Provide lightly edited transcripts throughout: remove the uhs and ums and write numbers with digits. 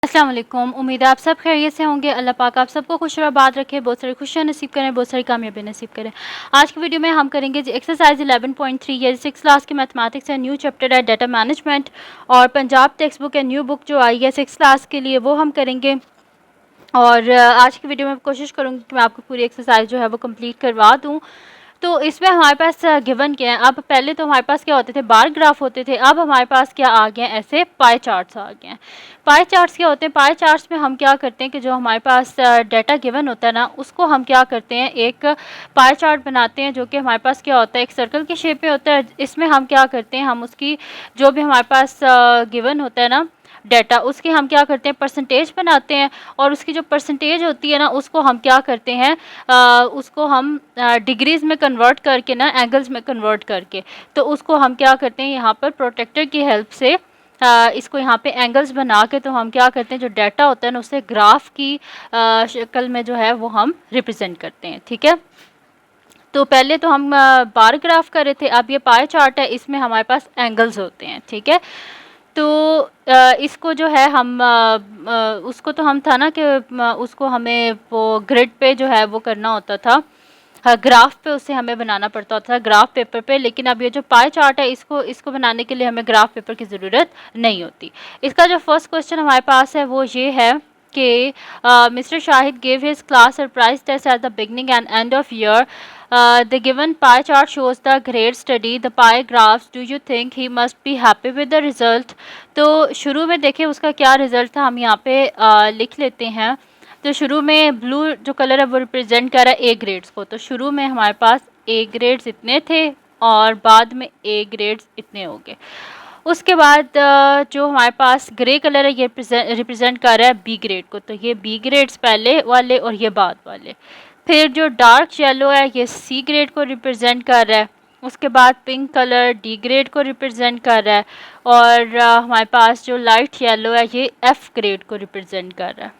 अस्सलाम वालेकुम। उम्मीद है आप सब खैरियत से होंगे। अल्लाह पाक आप सबको खुश और आबाद रखे, बहुत सारी खुशियाँ नसीब करें, बहुत सारी कामयाबी नसीब करें। आज की वीडियो में हम करेंगे जी एक्सरसाइज 11.3 ये 6 क्लास की मैथमेटिक्स है, न्यू चैप्टर है डाटा मैनेजमेंट और पंजाब टेक्स्ट बुक है, न्यू बुक जो आई है 6 क्लास के लिए वो हम करेंगे। और आज की वीडियो में कोशिश करूँगी कि मैं आपको पूरी एक्सरसाइज जो है वो कंप्लीट करवा दूँ। तो इसमें हमारे पास गिवन क्या है, अब पहले तो हमारे पास क्या होते थे, बार ग्राफ होते थे। अब हमारे पास क्या आ गए हैं, ऐसे पाई चार्ट्स आ गए हैं। पाई चार्ट्स क्या होते हैं, पाई चार्ट्स में हम क्या करते हैं कि जो हमारे पास डाटा गिवन होता है ना, उसको हम क्या करते हैं, एक पाई चार्ट बनाते हैं जो कि हमारे पास क्या होता है, एक सर्कल की शेप में होता है। इसमें हम क्या करते हैं, हम उसकी जो भी हमारे पास गिवन होता है ना डाटा, उसकी हम क्या करते हैं, परसेंटेज बनाते हैं। और उसकी जो परसेंटेज होती है ना, उसको हम क्या करते हैं, उसको हम डिग्रीज़ में कन्वर्ट करके ना, एंगल्स में कन्वर्ट करके, तो उसको हम क्या करते हैं, यहाँ पर प्रोटेक्टर की हेल्प से इसको यहाँ पे एंगल्स बना के, तो हम क्या करते हैं, जो डाटा होता है ना, उसे ग्राफ की शक्ल में जो है वो हम रिप्रेजेंट करते हैं। ठीक है, तो पहले तो हम बार ग्राफ कर रहे थे, अब ये पाई चार्ट है, इसमें हमारे पास एंगल्स होते हैं। ठीक है, तो इसको जो है हम उसको तो हम था ना कि उसको हमें वो ग्रिड पे जो है वो करना होता था, हाँ, ग्राफ पे उसे हमें बनाना पड़ता था, ग्राफ पेपर पे। लेकिन अब ये जो पाई चार्ट है, इसको इसको बनाने के लिए हमें ग्राफ पेपर की ज़रूरत नहीं होती। इसका जो फर्स्ट क्वेश्चन हमारे पास है वो ये है कि mister Shahid gave his class surprise test at the beginning and end of year. The given pie chart shows the grade study, the pie graphs. Do you think he must be happy with the result? तो शुरू में देखें उसका क्या result था, हम यहाँ पे लिख लेते हैं। तो शुरू में ब्लू जो कलर है वो रिप्रेजेंट कर रहा है ए ग्रेड्स को। तो शुरू में हमारे पास ए ग्रेड्स इतने थे और बाद में ए ग्रेड्स इतने हो गए। उसके बाद जो हमारे पास ग्रे कलर है ये रिप्रेजेंट कर रहा है बी ग्रेड को। तो ये बी ग्रेड्स पहले वाले और ये बाद वाले। फिर जो डार्क येलो है ये सी ग्रेड को रिप्रेजेंट कर रहा है। उसके बाद पिंक कलर डी ग्रेड को रिप्रेजेंट कर रहा है। और हमारे पास जो लाइट येलो है ये एफ ग्रेड को रिप्रेजेंट कर रहा है।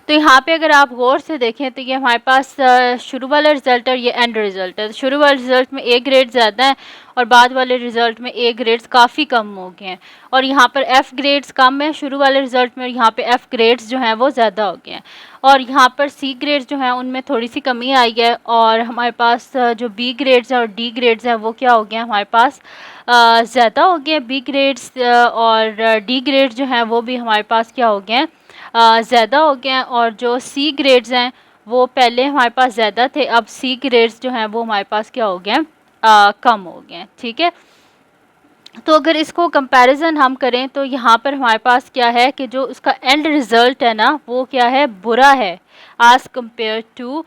तो यहाँ पे अगर आप गौर से देखें तो ये हमारे पास शुरू वाला रिज़ल्ट और ये एंड रिज़ल्ट है। शुरू वाले रिज़ल्ट में ए ग्रेड ज़्यादा है और बाद वाले रिज़ल्ट में ए ग्रेड्स काफ़ी कम हो गए हैं। और यहाँ पर एफ़ ग्रेड्स कम है शुरू वाले रिज़ल्ट में, और यहाँ पे एफ़ ग्रेड्स जो हैं वो ज़्यादा हो गए हैं। और यहाँ पर सी ग्रेड्स जो हैं उनमें थोड़ी सी कमी आई है। और हमारे पास जो बी ग्रेड्स हैं और डी ग्रेड्स हैं वो क्या हो गए हैं, हमारे पास ज़्यादा हो गए हैं बी ग्रेड्स, और डी ग्रेड्स जो हैं वो भी हमारे पास क्या हो गए हैं, ज़्यादा हो गए हैं। और जो सी ग्रेड्स हैं वो पहले हमारे पास ज़्यादा थे, अब सी ग्रेड्स जो हैं वो हमारे पास क्या हो गए हैं, कम हो गए हैं। ठीक है, तो अगर इसको कंपैरिजन हम करें तो यहाँ पर हमारे पास क्या है कि जो उसका एंड रिज़ल्ट है ना वो क्या है, बुरा है एज़ कम्पेयर टू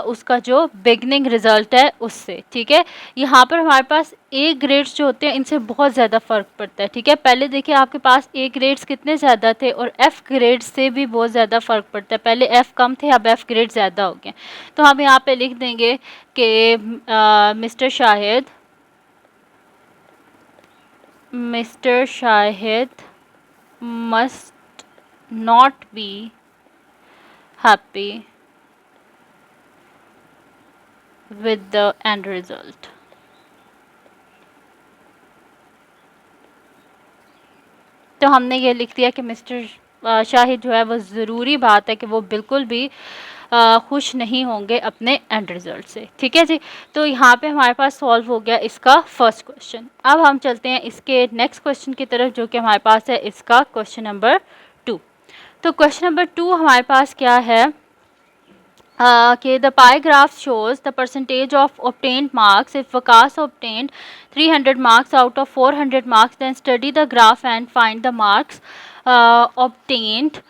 उसका जो बिगनिंग रिज़ल्ट है उससे। ठीक है, यहाँ पर हमारे पास ए ग्रेड्स जो होते हैं इनसे बहुत ज़्यादा फ़र्क पड़ता है। ठीक है, पहले देखिए आपके पास ए ग्रेड्स कितने ज़्यादा थे और एफ़ ग्रेड्स से भी बहुत ज़्यादा फ़र्क पड़ता है। पहले एफ़ कम थे, अब एफ़ ग्रेड ज़्यादा हो गए। तो हम यहाँ पे लिख देंगे कि mister Shahid must not be happy with the end result. तो हमने ये लिख दिया कि मिस्टर शाहिद जो है वो ज़रूरी बात है कि वो बिल्कुल भी खुश नहीं होंगे अपने एंड रिज़ल्ट से। ठीक है जी, तो यहाँ पे हमारे पास सॉल्व हो गया इसका फर्स्ट क्वेश्चन। अब हम चलते हैं इसके नेक्स्ट क्वेश्चन की तरफ जो कि हमारे पास है इसका क्वेश्चन नंबर 2। तो क्वेश्चन नंबर 2 हमारे पास क्या है कि the pie graph shows the percentage of obtained marks. If Vikas obtained 300 marks out of 400 marks, then study the graph and find the marks obtained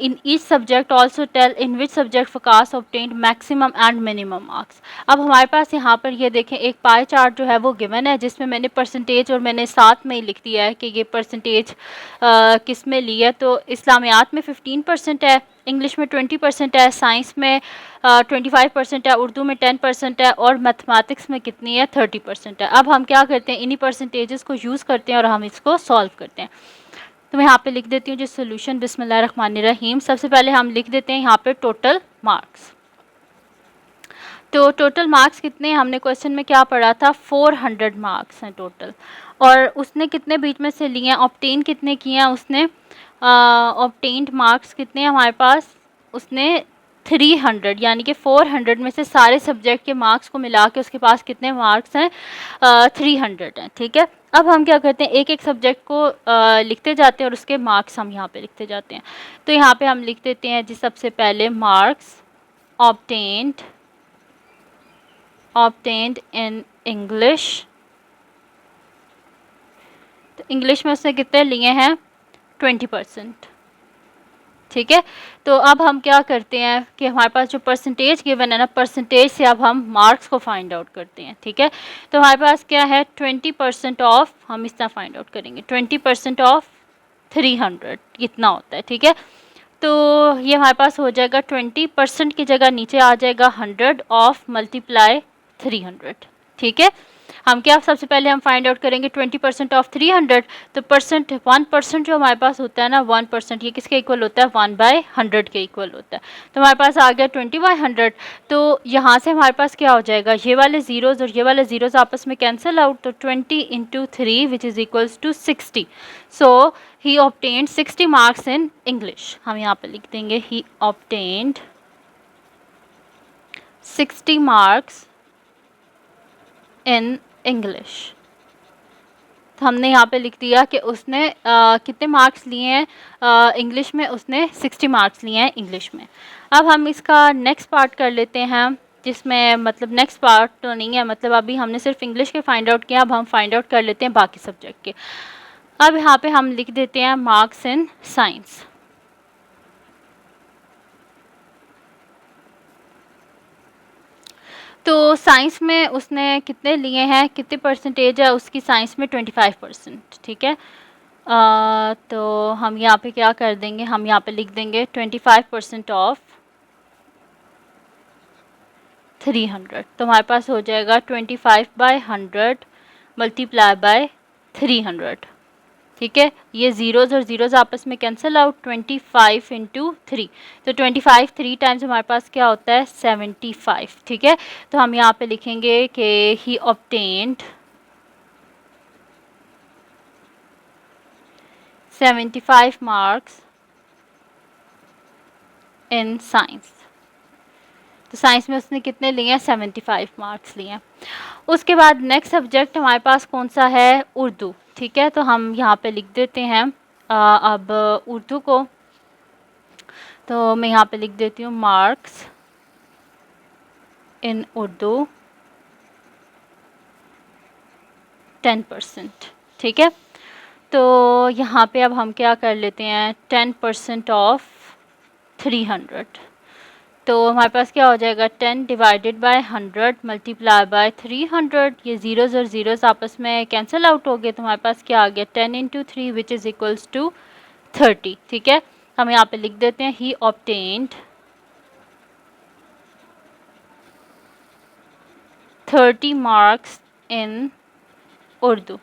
in each subject. Also tell in which subject Vikas obtained maximum and minimum marks. अब हमारे पास यहाँ पर ये देखें एक pie chart जो है वो गिवन है जिसमें मैंने परसेंटेज और मैंने साथ में ही लिख दिया है कि ये परसेंटेज किस में ली है। तो इस्लामियात में 15% है, इंग्लिश में 20% है, साइंस में 25% है, उर्दू में 10% है और मैथमेटिक्स में कितनी है, 30% है। अब हम क्या करते हैं, इन्हीं परसेंटेजेस को यूज़ करते हैं और हम इसको सॉल्व करते हैं। तो मैं यहाँ पे लिख देती हूँ जो सोल्यूशन, बिस्मिल्लाहिर्रहमानिर्रहीम। सबसे पहले हम लिख देते हैं यहाँ पे टोटल मार्क्स। तो टोटल मार्क्स कितने, हमने क्वेश्चन में क्या पढ़ा था, 400 मार्क्स हैं टोटल। और उसने कितने बीच में से लिए हैं, ऑब्टेन कितने किए हैं उसने, ऑब्टेन्ड मार्क्स कितने हैं हमारे पास, उसने 300 यानी कि 400 में से सारे सब्जेक्ट के मार्क्स को मिला के उसके पास कितने मार्क्स हैं, 300 हैं। ठीक है, अब हम क्या करते हैं, एक एक सब्जेक्ट को लिखते जाते हैं और उसके मार्क्स हम यहाँ पे लिखते जाते हैं। तो यहाँ पे हम लिख देते हैं जी सबसे पहले मार्क्स ऑब्टेन्ड इन इंग्लिश। तो इंग्लिश में उसने कितने लिए हैं, 20%। ठीक है, तो अब हम क्या करते हैं कि हमारे पास जो परसेंटेज गिवन है ना, परसेंटेज से अब हम मार्क्स को फाइंड आउट करते हैं। ठीक है, तो हमारे पास क्या है, 20% ऑफ, हम इस तरह फाइंड आउट करेंगे, 20% ऑफ 300 इतना होता है। ठीक है, तो ये हमारे पास हो जाएगा 20% की जगह नीचे आ जाएगा 100 ऑफ मल्टीप्लाई 300। ठीक है, हम क्या सबसे पहले हम फाइंड आउट करेंगे 20% ऑफ 300, तो परसेंट 1% जो हमारे पास होता है ना, 1% ये किसके इक्वल होता है, 1/100 के इक्वल होता है। तो हमारे पास आ गया 20/100। तो यहाँ से हमारे पास क्या हो जाएगा, ये वाले ज़ीरोज़ और ये वाले ज़ीरोज़ आपस में कैंसिल आउट, तो 20 × 3 which is equals to 60। So he obtained 60 marks in English. हम यहाँ पे लिख देंगे he obtained 60 marks in English. तो हमने यहाँ पे लिख दिया कि उसने कितने मार्क्स लिए हैं इंग्लिश में, उसने 60 मार्क्स लिए हैं इंग्लिश में। अब हम इसका नेक्स्ट पार्ट कर लेते हैं, जिसमें मतलब नेक्स्ट पार्ट तो नहीं है, मतलब अभी हमने सिर्फ इंग्लिश के फाइंड आउट किया, अब हम फाइंड आउट कर लेते हैं बाकी सब्जेक्ट के। अब यहाँ पे हम लिख देते हैं मार्क्स इन साइंस। तो साइंस में उसने कितने लिए हैं, कितने परसेंटेज है उसकी साइंस में, 25%। ठीक है, तो हम यहाँ पे क्या कर देंगे, हम यहाँ पे लिख देंगे 25% ऑफ 300। तो हमारे पास हो जाएगा 25/100 मल्टीप्लाई बाय 300। ठीक है, ये ज़ीरोज़ और ज़ीरोज़ आपस में कैंसिल आउट, 25 × 3, तो 25 3 टाइम्स हमारे पास क्या होता है, 75। ठीक है, तो हम यहाँ पे लिखेंगे कि ही ऑब्टेन्ड 75 मार्क्स इन साइंस। तो साइंस में उसने कितने लिए हैं, 75 मार्क्स लिए हैं। उसके बाद नेक्स्ट सब्जेक्ट हमारे पास कौन सा है, उर्दू। ठीक है, तो हम यहाँ पे लिख देते हैं अब उर्दू को, तो मैं यहाँ पे लिख देती हूँ मार्क्स इन उर्दू 10%। ठीक है, तो यहाँ पे अब हम क्या कर लेते हैं, 10% ऑफ 300। तो हमारे पास क्या हो जाएगा, 10 डिवाइडेड बाय 100 मल्टीप्लाई बाय 300। ये ज़ीरोज़ और ज़ीरोज़ आपस में कैंसिल आउट हो गए, तो हमारे पास क्या आ गया, 10 × 3 विच इज़ इक्वल्स टू 30। ठीक है, हम यहाँ पे लिख देते हैं ही ऑब्टेन्ड 30 मार्क्स इन उर्दू।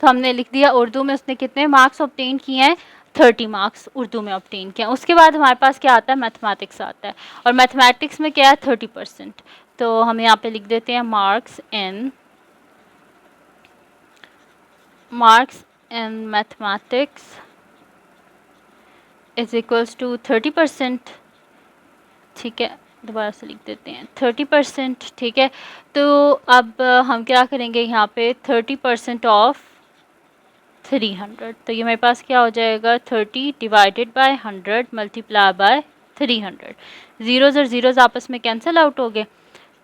तो हमने लिख दिया उर्दू में उसने कितने मार्क्स ऑब्टेन किए हैं, 30 मार्क्स उर्दू में ऑब्टेन किया। उसके बाद हमारे पास क्या आता है, मैथमेटिक्स आता है, और मैथमेटिक्स में क्या है, 30%। तो हम यहाँ पे लिख देते हैं marks in mathematics is equals to 30%। ठीक है, दोबारा से लिख देते हैं 30%। ठीक है, तो अब हम क्या करेंगे, यहाँ पे 30% ऑफ 300। तो ये मेरे पास क्या हो जाएगा, 30 divided by 100 multiply by 300। Zeros और ज़ीरोज़ आपस में कैंसिल आउट हो गए,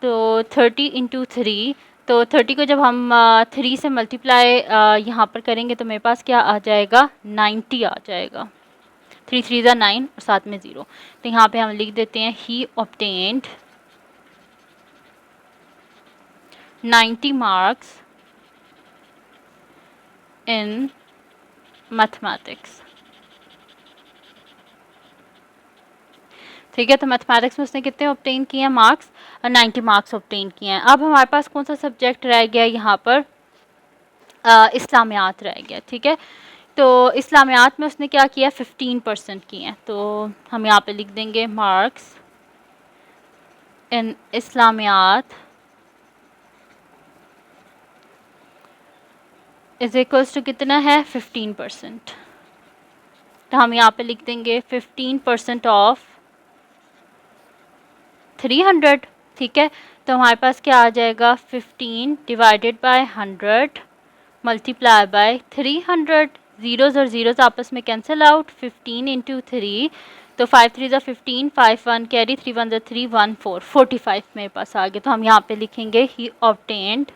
तो 30 × 3, तो 30 को जब हम 3 से मल्टीप्लाई यहाँ पर करेंगे तो मेरे पास क्या आ जाएगा, 90 आ जाएगा। 3 3 ज़ा 9 और साथ में 0। तो यहाँ पे हम लिख देते हैं ही ऑब्टेन्ड 90 मार्क्स इन मैथमेटिक्स। ठीक है, तो मैथमेटिक्स में उसने कितने ऑब्टेन किए हैं मार्क्स, 90 मार्क्स ऑब्टेन किए हैं। अब हमारे पास कौन सा सब्जेक्ट रह गया यहाँ पर, इस्लामियात रह गया। ठीक है, तो इस्लामियात में उसने क्या किया, 15% किए हैं। तो हम यहाँ पे लिख देंगे मार्क्स इन इस्लामियात इज इक्वल्स टू कितना है, 15%। तो हम यहाँ पे लिख देंगे 15% ऑफ 300, ठीक है। तो हमारे पास क्या आ जाएगा, 15 divided by 100 multiply by 300। Zeros और ज़ीरोज़ आपस में कैंसिल आउट, 15 इंटू 3, तो 5 3 ज़ा 15, 5 1 कैरी, 3 1 ज़ा 3, 1 4, 45 मेरे पास आ गया। तो हम यहाँ पे लिखेंगे he obtained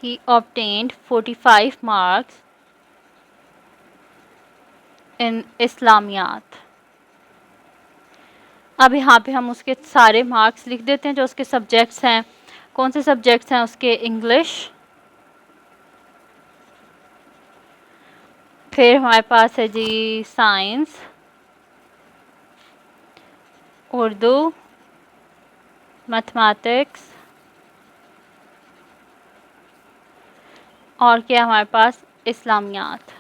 he obtained 45 marks in इस्लामियात। अब यहाँ पे हम उसके सारे मार्क्स लिख देते हैं जो उसके सब्जेक्ट्स हैं। कौन से सब्जेक्ट्स हैं उसके, इंग्लिश, फिर हमारे पास है जी साइंस, उर्दू, मैथमेटिक्स, और क्या हमारे पास, इस्लामियात।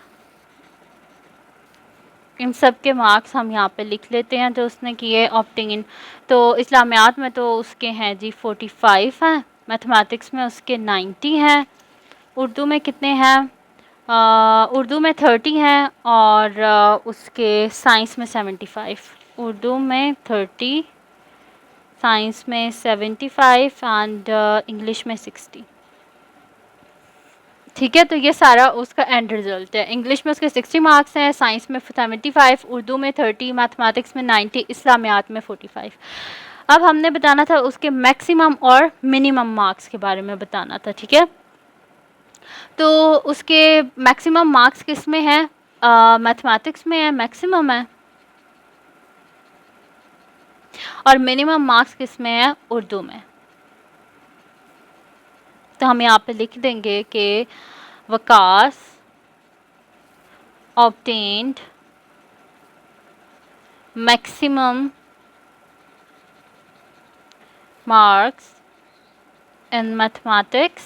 इन सब के मार्क्स हम यहाँ पे लिख लेते हैं जो उसने किए ऑब्टेन। तो इस्लामियात में तो उसके हैं जी 45 हैं, मैथमेटिक्स में उसके 90 हैं, उर्दू में कितने हैं, उर्दू में 30 हैं, और उसके साइंस में 75। उर्दू में 30, साइंस में 75 एंड इंग्लिश में 60, ठीक है। तो ये सारा उसका एंड रिजल्ट है। इंग्लिश में उसके 60 मार्क्स हैं, साइंस में 75, उर्दू में 30, मैथमेटिक्स में 90, इस्लामियात में 45। अब हमने बताना था उसके मैक्सिमम और मिनिमम मार्क्स के बारे में बताना था, ठीक है। तो उसके मैक्सिमम मार्क्स किस में है, मैथमेटिक्स में है, मैक्सिमम है, और मिनिमम मार्क्स किस में है, उर्दू में। तो हम यहाँ पे लिख देंगे कि Waqas obtained maximum marks in mathematics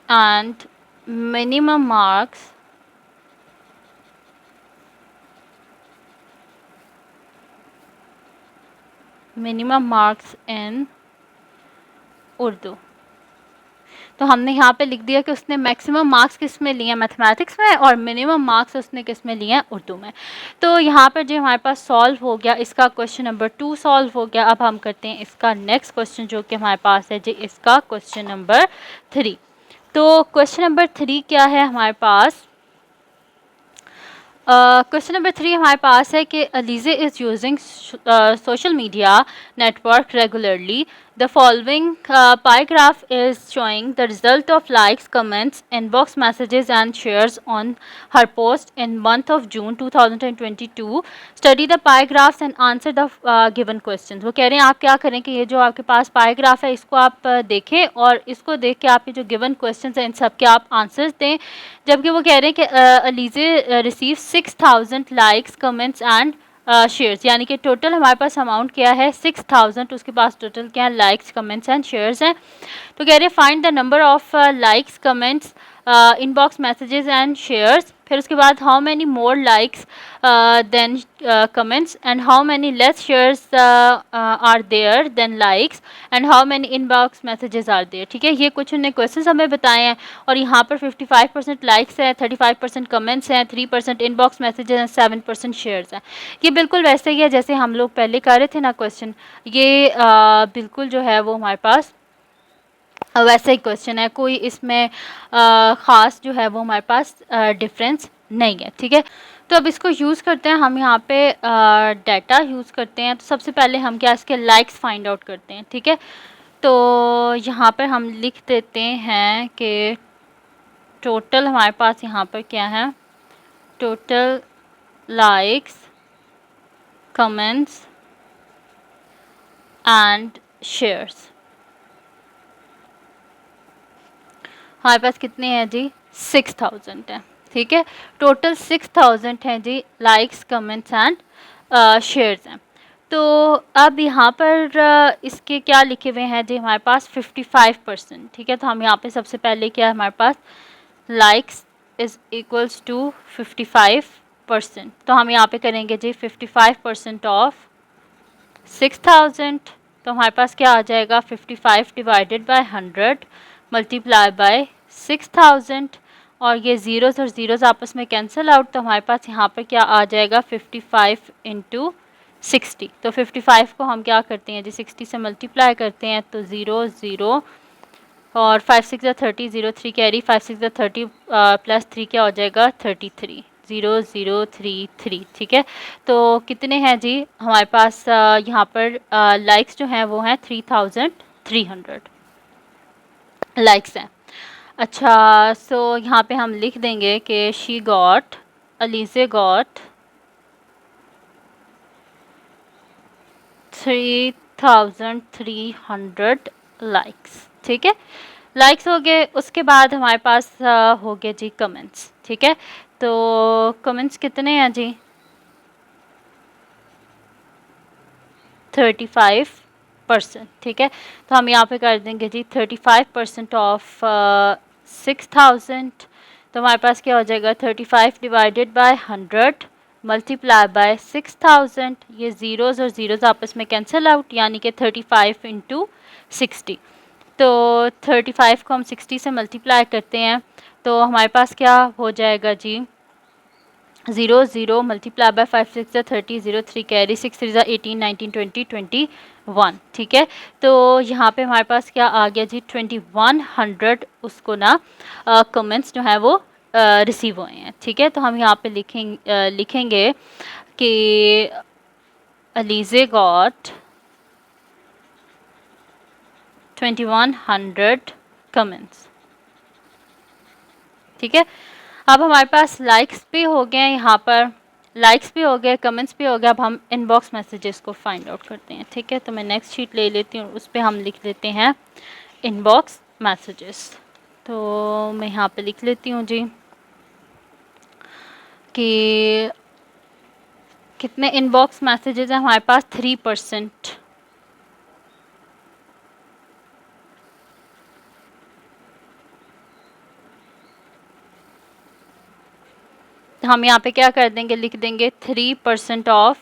and minimum marks in Urdu. तो हमने यहाँ पे लिख दिया कि उसने मैक्सिमम मार्क्स किस में लिए हैं, मैथमेटिक्स में, और मिनिमम मार्क्स उसने किस में लिए हैं, उर्दू में। तो यहाँ पर जो हमारे पास सॉल्व हो गया, इसका क्वेश्चन नंबर 2 सॉल्व हो गया। अब हम करते हैं इसका नेक्स्ट क्वेश्चन जो कि हमारे पास है जी, इसका क्वेश्चन नंबर 3। तो क्वेश्चन नंबर 3 क्या है हमारे पास, क्वेश्चन नंबर 3 हमारे पास है कि Alizeh is using social media network regularly. The following pi graph is showing the result of likes, comments, inbox messages and shares on her post in month of June 2022। Study the pi graphs and answer the given question. वो कह रहे हैं आप क्या करें कि ये जो आपके पास पाई ग्राफ है इसको आप देखें, और इसको देख के आप ये जो गिवन क्वेश्चन हैं इन सब के आप आंसर्स दें। जबकि वो कह रहे हैं कि Alizeh receive 6000 likes, comments and shares, यानी कि टोटल हमारे पास अमाउंट क्या है, 6000। उसके पास टोटल क्या है, लाइक्स, कमेंट्स एंड शेयर्स हैं। तो कह रहे हैं find the number of likes, comments, inbox messages and shares. फिर उसके बाद how many more likes than comments and how many less shares are there than likes and how many inbox messages are there, ठीक है। ये कुछ उन्होंने questions हमें बताए हैं, और यहाँ पर 55% लाइक्स हैं, 35% कमेंट्स हैं, 3% इनबॉक्स मैसेजेस हैं, 7% शेयर्स हैं। ये बिल्कुल वैसे ही है जैसे हम लोग पहले कर रहे थे ना क्वेश्चन, ये बिल्कुल जो है वो हमारे पास वैसे ही क्वेश्चन है, कोई इसमें ख़ास जो है वो हमारे पास डिफरेंस नहीं है, ठीक है। तो अब इसको यूज़ करते हैं हम, यहाँ पे डाटा यूज़ करते हैं। तो सबसे पहले हम क्या इसके लाइक्स फाइंड आउट करते हैं, ठीक है। तो यहाँ पर हम लिख देते हैं कि टोटल हमारे पास यहाँ पर क्या है, total likes, comments and shares हमारे पास कितने हैं जी, 6000 है, ठीक है। टोटल 6000 हैं जी लाइक्स, कमेंट्स एंड शेयर्स हैं। तो अब यहाँ पर इसके क्या लिखे हुए हैं जी, हमारे पास 55%, ठीक है। तो हम यहाँ पे सबसे पहले क्या है हमारे पास, लाइक्स इज़ इक्वल्स टू 55%। तो हम यहाँ पे करेंगे जी 55% ऑफ 6000 तो हमारे पास क्या आ जाएगा 55 डिवाइडेड बाय 100 मल्टीप्लाई बाय 6000 और ये ज़ीरोज़ और ज़ीरोज़ आपस में कैंसिल आउट, तो हमारे पास यहाँ पर क्या आ जाएगा 55 इंटू 60। तो 55 को हम क्या करते हैं जी 60 से मल्टीप्लाई करते हैं, तो 0 0 और 5 6 30 0 3 कैरी 5 6 30 प्लस 3 क्या हो जाएगा 33 0 0 3 3। ठीक है, तो कितने हैं जी हमारे पास यहाँ पर लाइक्स जो हैं वो हैं 3300 लाइक्स हैं। अच्छा, सो यहाँ पे हम लिख देंगे कि she got Alizeh got 3300 likes. ठीक है, लाइक्स हो गए, उसके बाद हमारे पास हो गए जी कमेंट्स। ठीक है, तो कमेंट्स कितने हैं जी 35%। ठीक है, तो हम यहाँ पे कर देंगे जी 35% ऑफ 6000, तो हमारे पास क्या हो जाएगा 35 डिवाइडेड बाय 100 मल्टीप्लाई बाय 6000, ये ज़ीरोज़ और ज़ीरोज़ आपस में कैंसिल आउट, यानी कि 35 इंटू 60। तो 35 को हम 60 से मल्टीप्लाई करते हैं, तो हमारे पास क्या हो जाएगा जी 0 0 मल्टीप्लाई बाय 5 6 30 0 3 कैरी 6 3 18 19 20 21। ठीक है, तो यहाँ पे हमारे पास क्या आ गया जी 2100 उसको ना कमेंट्स जो है वो रिसीव हुए हैं। ठीक है, तो हम यहाँ पे लिखेंगे कि अलीज़े गॉट 2100 कमेंट्स। ठीक है, अब हमारे पास लाइक्स भी हो गए, यहाँ पर लाइक्स भी हो गए, कमेंट्स भी हो गए। अब हम इनबॉक्स मैसेजेस को फाइंड आउट करते हैं। ठीक है, तो मैं नेक्स्ट शीट ले लेती हूँ, उस पर हम लिख लेते हैं इनबॉक्स मैसेजेस। तो मैं यहाँ पे लिख लेती हूँ जी कि कितने इनबॉक्स मैसेजेस हैं हमारे पास 3%। हम यहाँ पे क्या कर देंगे, लिख देंगे 3% ऑफ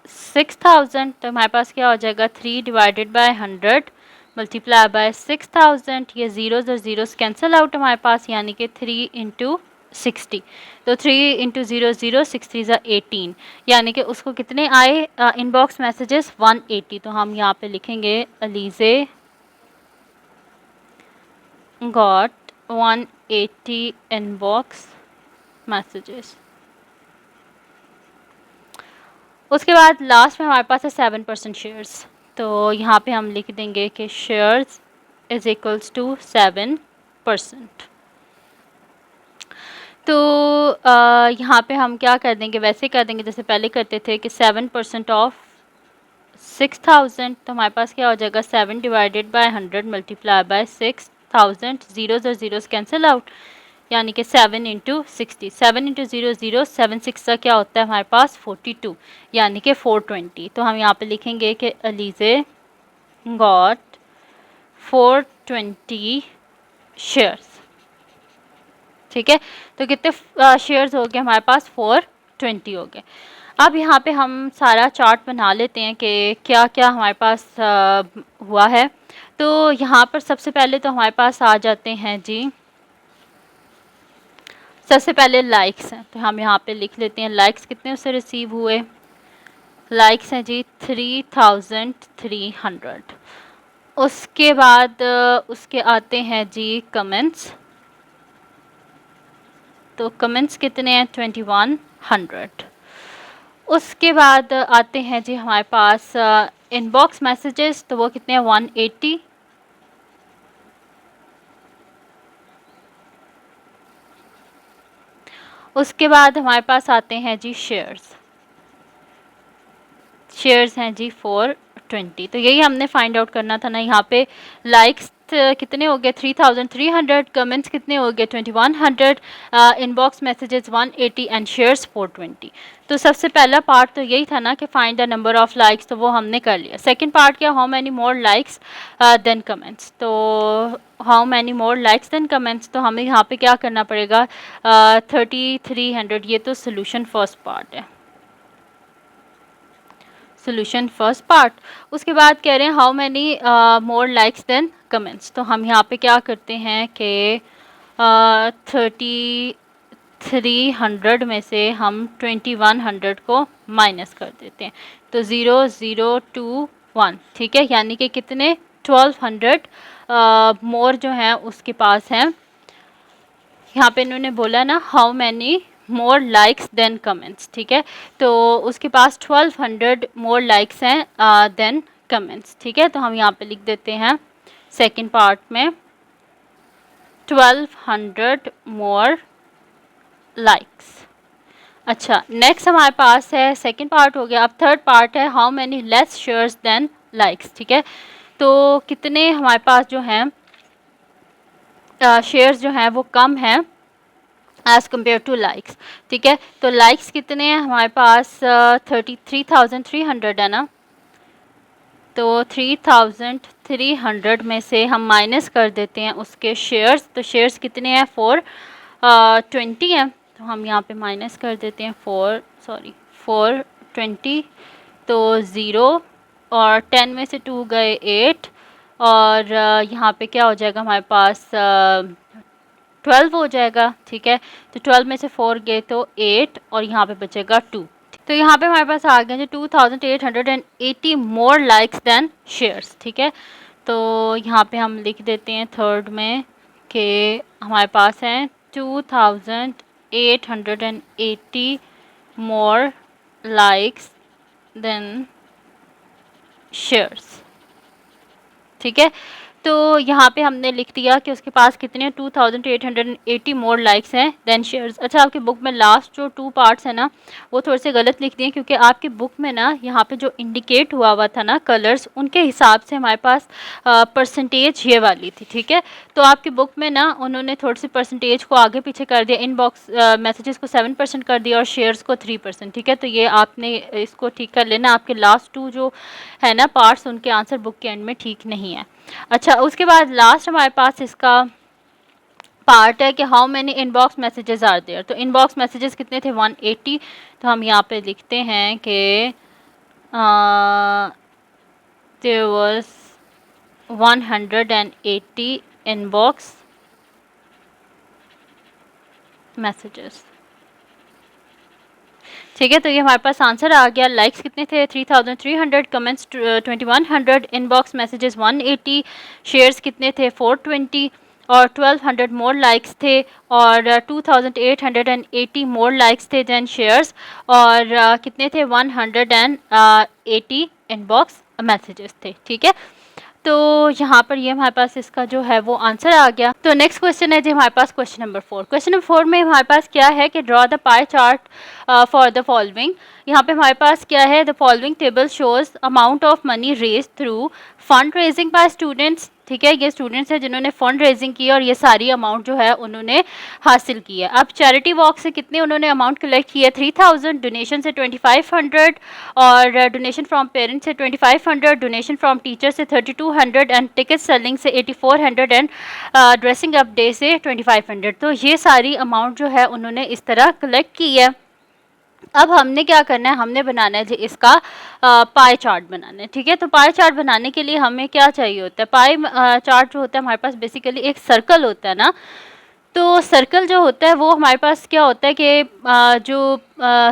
6000, तो हमारे पास क्या हो जाएगा 3 डिवाइडेड बाय 100 मल्टीप्लाई बाय 6000, ये ज़ीरोज़ और ज़ीरोज़ कैंसिल आउट हमारे पास, यानी कि 3 इंटू 60। तो 3 इंटू 0 0 6 3 18, यानी कि उसको कितने आए इनबॉक्स मैसेजेस 180। तो हम यहाँ पे लिखेंगे अलीज़े गॉट 180 इनबॉक्स मैसेजेस। उसके बाद लास्ट में हमारे पास है 7% शेयर्स, तो यहाँ पे हम लिख देंगे कि शेयर्स इज इक्वल्स टू 7%। तो यहाँ पे हम क्या कर देंगे, वैसे कर देंगे जैसे पहले करते थे कि 7% ऑफ 6000, तो हमारे पास क्या हो जाएगा 7 divided by 100 multiply by 6000, zeros और ज़ीरोज़ कैंसिल आउट, यानी कि 7 इंटू 60, 7 इंटू 0 0 7 6 का क्या होता है हमारे पास 42, यानी कि 420। तो हम यहाँ पे लिखेंगे कि अलीज़े गॉट 420 शेयर्स। ठीक है, तो कितने शेयर्स हो गए हमारे पास 420 हो गए। अब यहाँ पे हम सारा चार्ट बना लेते हैं कि क्या क्या हमारे पास हुआ है। तो यहाँ पर सबसे पहले तो हमारे पास आ जाते हैं जी, सबसे पहले लाइक्स हैं, तो हम यहाँ पे लिख लेते हैं लाइक्स कितने उससे रिसीव हुए। लाइक्स हैं जी 3300। उसके बाद उसके आते हैं जी कमेंट्स, तो कमेंट्स कितने हैं 2100। उसके बाद आते हैं जी हमारे पास इनबॉक्स मैसेजेस, तो वो कितने हैं 180। उसके बाद हमारे पास आते हैं जी शेयर्स, शेयर्स हैं जी 420। तो यही हमने फाइंड आउट करना था ना, यहाँ पे लाइक्स कितने हो गए 3300, कमेंट्स कितने हो गए 2100, इनबॉक्स मैसेजेस 180 एंड शेयर्स 420। तो सबसे पहला पार्ट तो यही था ना कि find the number of likes, तो वो हमने कर लिया। सेकंड पार्ट क्या, how many more likes than comments, तो how many more likes than comments, तो हमें यहाँ पे क्या करना पड़ेगा 3300, ये तो सोल्यूशन फर्स्ट पार्ट है। Solution first part. उसके बाद कह रहे हैं how many more likes than comments. तो हम यहाँ पे क्या करते हैं कि 3300 में से हम 2100 को माइनस कर देते हैं, तो 0 0 2 1, ठीक है, यानी कि कितने 1200 मोर जो हैं उसके पास हैं। यहाँ पे इन्होंने बोला ना how many more likes than comments, ठीक है, तो उसके पास 1200 मोर लाइक्स हैं देन कमेंट्स, ठीक है। तो हम यहाँ पे लिख देते हैं सेकंड पार्ट में 1200 मोर लाइक्स। अच्छा, नेक्स्ट हमारे पास है सेकंड पार्ट हो गया। अब थर्ड पार्ट है how many less shares than likes, ठीक है, तो कितने हमारे पास जो हैं शेयर्स जो हैं वो कम हैं एज़ कम्पेयर टू लाइक्स, ठीक है। तो लाइक्स कितने हैं हमारे पास 33,300 है ना, तो 3300 में से हम माइनस कर देते हैं उसके शेयर्स। तो शेयर्स कितने हैं 420 हैं, तो हम यहाँ पे माइनस कर देते हैं 420, तो 0 और 10 में से 2 गए 8, और यहाँ पे क्या हो जाएगा हमारे पास 12 हो जाएगा, ठीक है। तो 12 में से 4 गए तो 8 और यहाँ पे बचेगा 2। तो यहाँ पे हमारे पास आ गए जो 2880 मोर लाइक्स देन शेयर्स, ठीक है। तो यहाँ पे हम लिख देते हैं थर्ड में कि हमारे पास हैं 2880 मोर लाइक्स देन शेयर्स, ठीक है। तो यहाँ पे हमने लिख दिया कि उसके पास कितने 2880 मोर लाइक्स हैं देन शेयर्स। अच्छा, आपकी बुक में लास्ट जो 2 पार्ट्स हैं ना वो थोड़े से गलत लिख दिए, क्योंकि आपकी बुक में ना यहाँ पे जो इंडिकेट हुआ था ना कलर्स, उनके हिसाब से हमारे पास परसेंटेज ये वाली थी, ठीक है। तो आपकी बुक में ना उन्होंने थोड़ी सी परसेंटेज को आगे पीछे कर दिया, इनबॉक्स मैसेजेस को 7% कर दिया और शेयर्स को 3%, ठीक है। तो ये आपने इसको ठीक कर लेना, आपके लास्ट 2 जो है ना पार्ट्स उनके आंसर बुक के एंड में ठीक नहीं है। अच्छा, उसके बाद लास्ट हमारे पास इसका पार्ट है कि how many inbox messages are there. तो इनबॉक्स मैसेजेस कितने थे 180, तो हम यहाँ पे लिखते हैं कि देयर वाज 180 इनबॉक्स मैसेजेस, ठीक है। तो ये हमारे पास आंसर आ गया। लाइक्स कितने थे 3300, कमेंट्स 2100, इनबॉक्स मैसेजेस 180, शेयर्स कितने थे 420 और 1200 मोर लाइक्स थे, और 2880 मोर लाइक्स थे देन शेयर्स, और कितने थे 180 इनबॉक्स मैसेजेस थे, ठीक है। तो यहाँ पर ये हमारे पास इसका जो है वो आंसर आ गया। तो नेक्स्ट क्वेश्चन है जी हमारे पास क्वेश्चन नंबर 4। क्वेश्चन नंबर 4 में हमारे पास क्या है कि draw the pie chart for the following. यहाँ पे हमारे पास क्या है, the following table shows amount of money raise through fund raising by students, ठीक है। ये स्टूडेंट्स हैं जिन्होंने फंड रेजिंग की और ये सारी अमाउंट जो है उन्होंने हासिल की है। अब चैरिटी वॉक से कितने उन्होंने अमाउंट कलेक्ट की है 3000, डोनेशन से 2500, और डोनेशन फ्रॉम पेरेंट्स से 2500, डोनेशन फ्रॉम टीचर से 3200, एंड टिकट सेलिंग से 8400, एंड ड्रेसिंग अप डे से 2500। तो ये सारी अमाउंट जो है उन्होंने इस तरह कलेक्ट की है। अब हमने क्या करना है, हमने बनाना है जी इसका पाई चार्ट बनाना है, ठीक है। तो पाई चार्ट बनाने के लिए हमें क्या चाहिए होता है, पाई चार्ट जो होता है हमारे पास बेसिकली एक सर्कल होता है ना। तो सर्कल जो होता है वो हमारे पास क्या होता है कि जो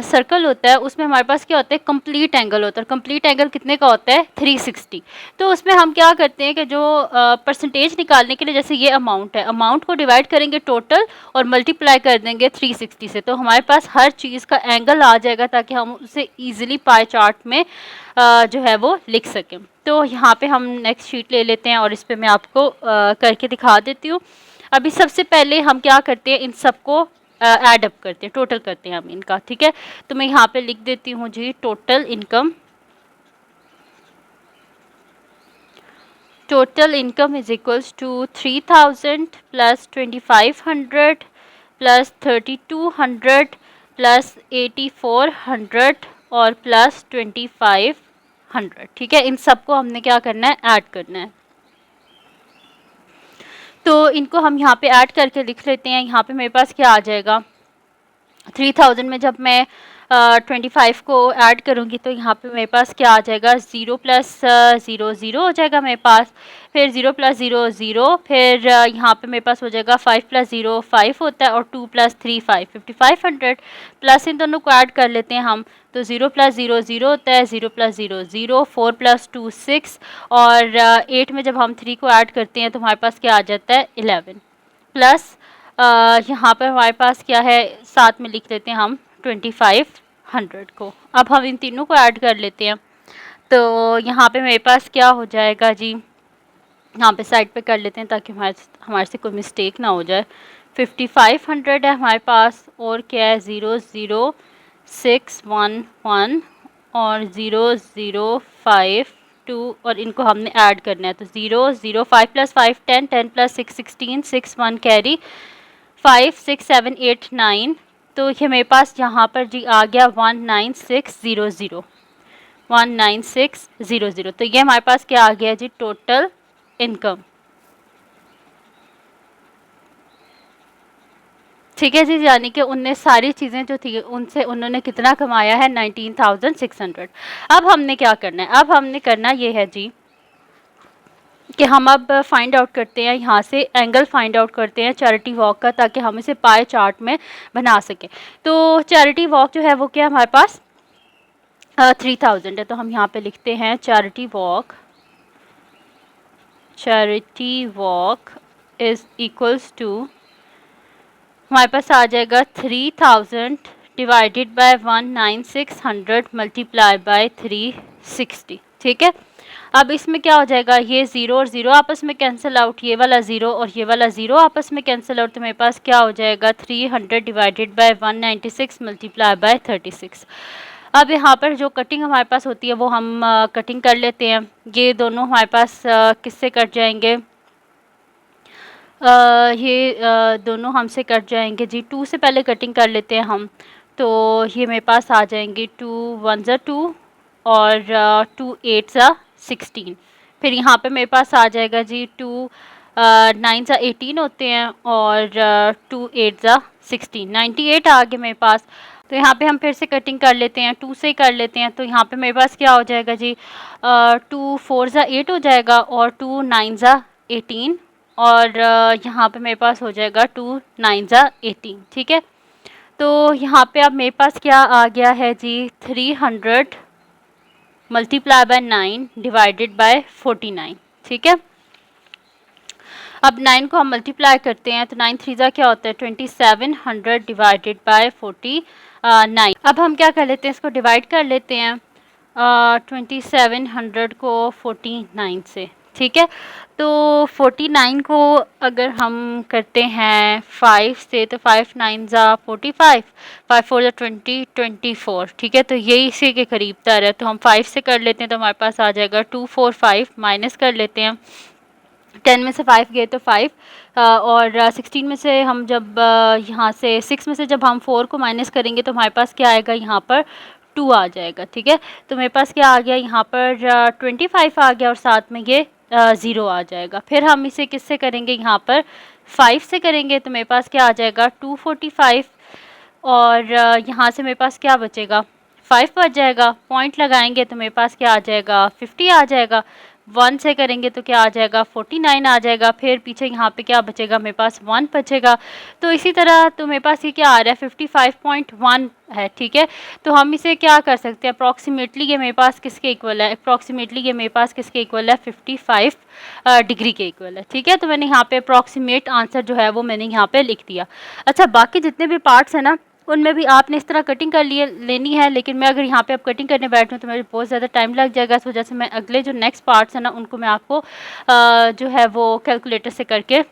सर्कल होता है उसमें हमारे पास क्या होता है कंप्लीट एंगल होता है। कंप्लीट एंगल कितने का होता है 360। तो उसमें हम क्या करते हैं कि जो परसेंटेज निकालने के लिए, जैसे ये अमाउंट है, अमाउंट को डिवाइड करेंगे टोटल और मल्टीप्लाई कर देंगे 360 से, तो हमारे पास हर चीज़ का एंगल आ जाएगा ताकि हम उसे ईजिली पाई चार्ट में जो है वो लिख सकें। तो यहाँ पे हम नेक्स्ट शीट ले लेते हैं और इस पर मैं आपको करके दिखा देती हूँ। अभी सबसे पहले हम क्या करते हैं, इन सबको ऐड अप करते हैं, टोटल करते हैं हम इनका, ठीक है। तो मैं यहाँ पे लिख देती हूँ जी total income. Total income is equals to 3000 plus 2500 plus 3200 plus 8400 और प्लस 2500, ठीक है। इन सबको हमने क्या करना है, ऐड करना है। तो इनको हम यहाँ पे ऐड करके लिख लेते हैं। यहाँ पे मेरे पास क्या आ जाएगा 3000 में जब मैं 25 को ऐड करूँगी तो यहाँ पे मेरे पास क्या आ जाएगा, 0 प्लस 0 0 हो जाएगा मेरे पास, फिर 0 प्लस 0 0, फिर यहाँ पे मेरे पास हो जाएगा 5 प्लस 0 5 होता है, और 2 प्लस 3 5, 5500 प्लस इन दोनों को ऐड कर लेते हैं हम, तो 0 प्लस 0 0 होता है, 0 प्लस 0 0, 4 प्लस 2 6, और 8 में जब हम 3 को ऐड करते हैं तो हमारे पास क्या आ जाता है 11, प्लस यहाँ पर हमारे पास क्या है, साथ में लिख लेते हैं हम 2500 को। अब हम इन तीनों को ऐड कर लेते हैं, तो यहाँ पे मेरे पास क्या हो जाएगा जी, यहाँ पे साइड पे कर लेते हैं ताकि हमारे से कोई मिस्टेक ना हो जाए। 5500 है हमारे पास, और क्या है 0 0 6 1 1 और 0 0 5 2, और इनको हमने ऐड करना है, तो 0 0 5 प्लस 5 10 10 प्लस 6 16 6 1 कैरी 5 6 7 8 9, तो ये मेरे पास यहाँ पर जी आ गया 19600, 19600, तो ये हमारे पास क्या आ गया जी टोटल इनकम। ठीक है जी, यानी कि उनने सारी चीज़ें जो थी उनसे उन्होंने कितना कमाया है 19,600। अब हमने क्या करना है, अब हमने करना ये है जी कि हम अब फाइंड आउट करते हैं, यहाँ से एंगल फाइंड आउट करते हैं चैरिटी वॉक का, ताकि हम इसे पाए चार्ट में बना सकें। तो चैरिटी वॉक जो है वो क्या हमारे पास 3000 है, तो हम यहाँ पे लिखते हैं charity walk is equals to, हमारे पास आ जाएगा 3000 डिवाइडेड बाय 19600 मल्टीप्लाई बाय 360। ठीक है, अब इसमें क्या हो जाएगा, ये 0 और 0 आपस में कैंसिल आउट, ये वाला 0 और ये वाला 0 आपस में कैंसिल आउट, तो मेरे पास क्या हो जाएगा 300 डिवाइडेड बाय 196 मल्टीप्लाई बाय 36। अब यहाँ पर जो कटिंग हमारे पास होती है वो हम कटिंग कर लेते हैं। ये दोनों हमारे पास किससे कट जाएंगे, ये दोनों हमसे कट जाएंगे जी, 2 से पहले कटिंग कर लेते हैं हम, तो ये मेरे पास आ जाएंगे 2 1 ज़ा 2 और 2 8 ज़ा 16, फिर यहाँ पे मेरे पास आ जाएगा जी 2 9 ज़ा 18 होते हैं, और 2 8 ज़ा 16, 98 आ गए मेरे पास। तो यहाँ पे हम फिर से कटिंग कर लेते हैं, 2 से कर लेते हैं, तो यहाँ पे मेरे पास क्या हो जाएगा जी 2 4 ज़ा 8 हो जाएगा, और 2 9 ज़ा 18, और यहाँ पे मेरे पास हो जाएगा 2 9 ज़ा 18। ठीक है, तो यहाँ पे अब मेरे पास क्या आ गया है जी 300 मल्टीप्लाई बाय 9 डिवाइडेड बाय 49। ठीक है, अब 9 को हम मल्टीप्लाई करते हैं, तो 9 3 ज़ा क्या होता है 2700 डिवाइडेड बाय 49। अब हम क्या कर लेते हैं, इसको डिवाइड कर लेते हैं 2700 को 49 से। ठीक है, तो 49 को अगर हम करते हैं 5 से, तो 5 9 ज़ा 45, 5 4 ज़ा 20 24। ठीक है, तो ये इसी के करीब तर है, तो हम 5 से कर लेते हैं, तो हमारे पास आ जाएगा 245, माइनस कर लेते हैं, 10 में से 5 गए तो 5, और 16 में से हम जब यहाँ से 6 में से जब हम 4 को माइनस करेंगे तो हमारे पास क्या आएगा, यहाँ पर 2 आ जाएगा। ठीक है, तो मेरे पास क्या आ गया, यहाँ पर 25 आ गया, और साथ में ये 0 आ जाएगा। फिर हम इसे किससे करेंगे, यहाँ पर 5 से करेंगे, तो मेरे पास क्या आ जाएगा 245, और यहाँ से मेरे पास क्या बचेगा 5 बच जाएगा, पॉइंट लगाएंगे तो मेरे पास क्या आ जाएगा 50 आ जाएगा, 1 से करेंगे तो क्या आ जाएगा 49 आ जाएगा, फिर पीछे यहाँ पे क्या बचेगा, मेरे पास 1 बचेगा। तो इसी तरह तो मेरे पास ये क्या आ रहा है 55.1 है। ठीक है, तो हम इसे क्या कर सकते हैं, अप्रॉक्सीमेटली ये मेरे पास किसके इक्वल है, अप्रॉक्सीमेटली ये मेरे पास किसके इक्वल है 55 डिग्री के इक्वल है। ठीक है, तो मैंने यहाँ पे अप्रॉक्सीमेट आंसर जो है वो मैंने यहाँ पे लिख दिया। अच्छा, बाकी जितने भी पार्ट्स हैं ना उनमें भी आपने इस तरह कटिंग कर लिए लेनी है, लेकिन मैं अगर यहाँ पे अब कटिंग करने बैठूँ तो मेरे बहुत ज़्यादा टाइम लग जाएगा, इस वजह से मैं अगले जो नेक्स्ट पार्ट्स हैं ना उनको मैं आपको जो है वो कैलकुलेटर से करके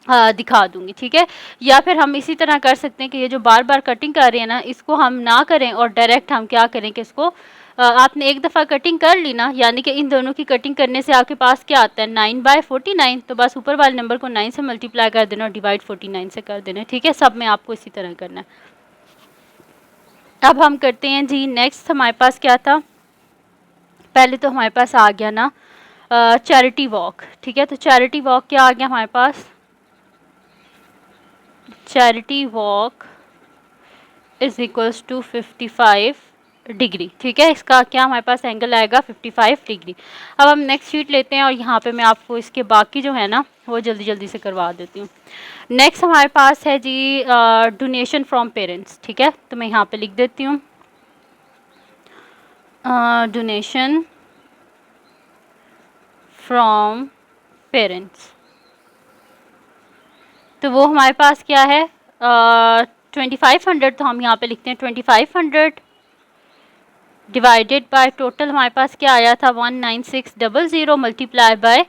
दिखा दूंगी। ठीक है, या फिर हम इसी तरह कर सकते हैं कि ये जो बार बार कटिंग कर रहे हैं ना इसको हम ना करें, और डायरेक्ट हम क्या करें कि इसको आपने एक दफ़ा कटिंग कर ली ना, यानी कि इन दोनों की कटिंग करने से आपके पास क्या आता है 9/49, तो बस ऊपर वाले नंबर को 9 से मल्टीप्लाई कर देना और डिवाइड 49 से कर देना। ठीक है, सब में आपको इसी तरह करना है। अब हम करते हैं जी नेक्स्ट, हमारे पास क्या था, पहले तो हमारे पास आ गया ना चैरिटी वॉक। ठीक है, तो चैरिटी वॉक क्या आ गया हमारे पास, charity walk is equals to 55 degree. ठीक है, इसका क्या हमारे पास एंगल आएगा 55 डिग्री। अब हम नेक्स्ट शीट लेते हैं और यहाँ पे मैं आपको इसके बाकी जो है ना वो जल्दी जल्दी से करवा देती हूँ। नेक्स्ट हमारे पास है जी डोनेशन फ्रॉम पेरेंट्स। ठीक है, तो मैं यहाँ पे लिख देती हूँ डोनेशन फ्रॉम पेरेंट्स। तो वो हमारे पास क्या है 2500, तो हम यहाँ पे लिखते हैं 2500 डिवाइडेड बाय टोटल हमारे पास क्या आया था 19600 मल्टीप्लाई बाय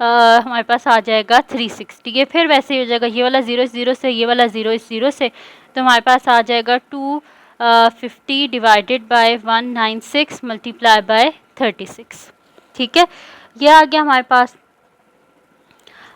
हमारे पास आ जाएगा 360। ये फिर वैसे ही हो जाएगा, ये वाला 0 इस 0 से, ये वाला 0 इस 0 से, तो हमारे पास आ जाएगा 250 डिवाइडेड बाय 196 मल्टीप्लाई बाय 36। ठीक है, ये आ गया हमारे पास।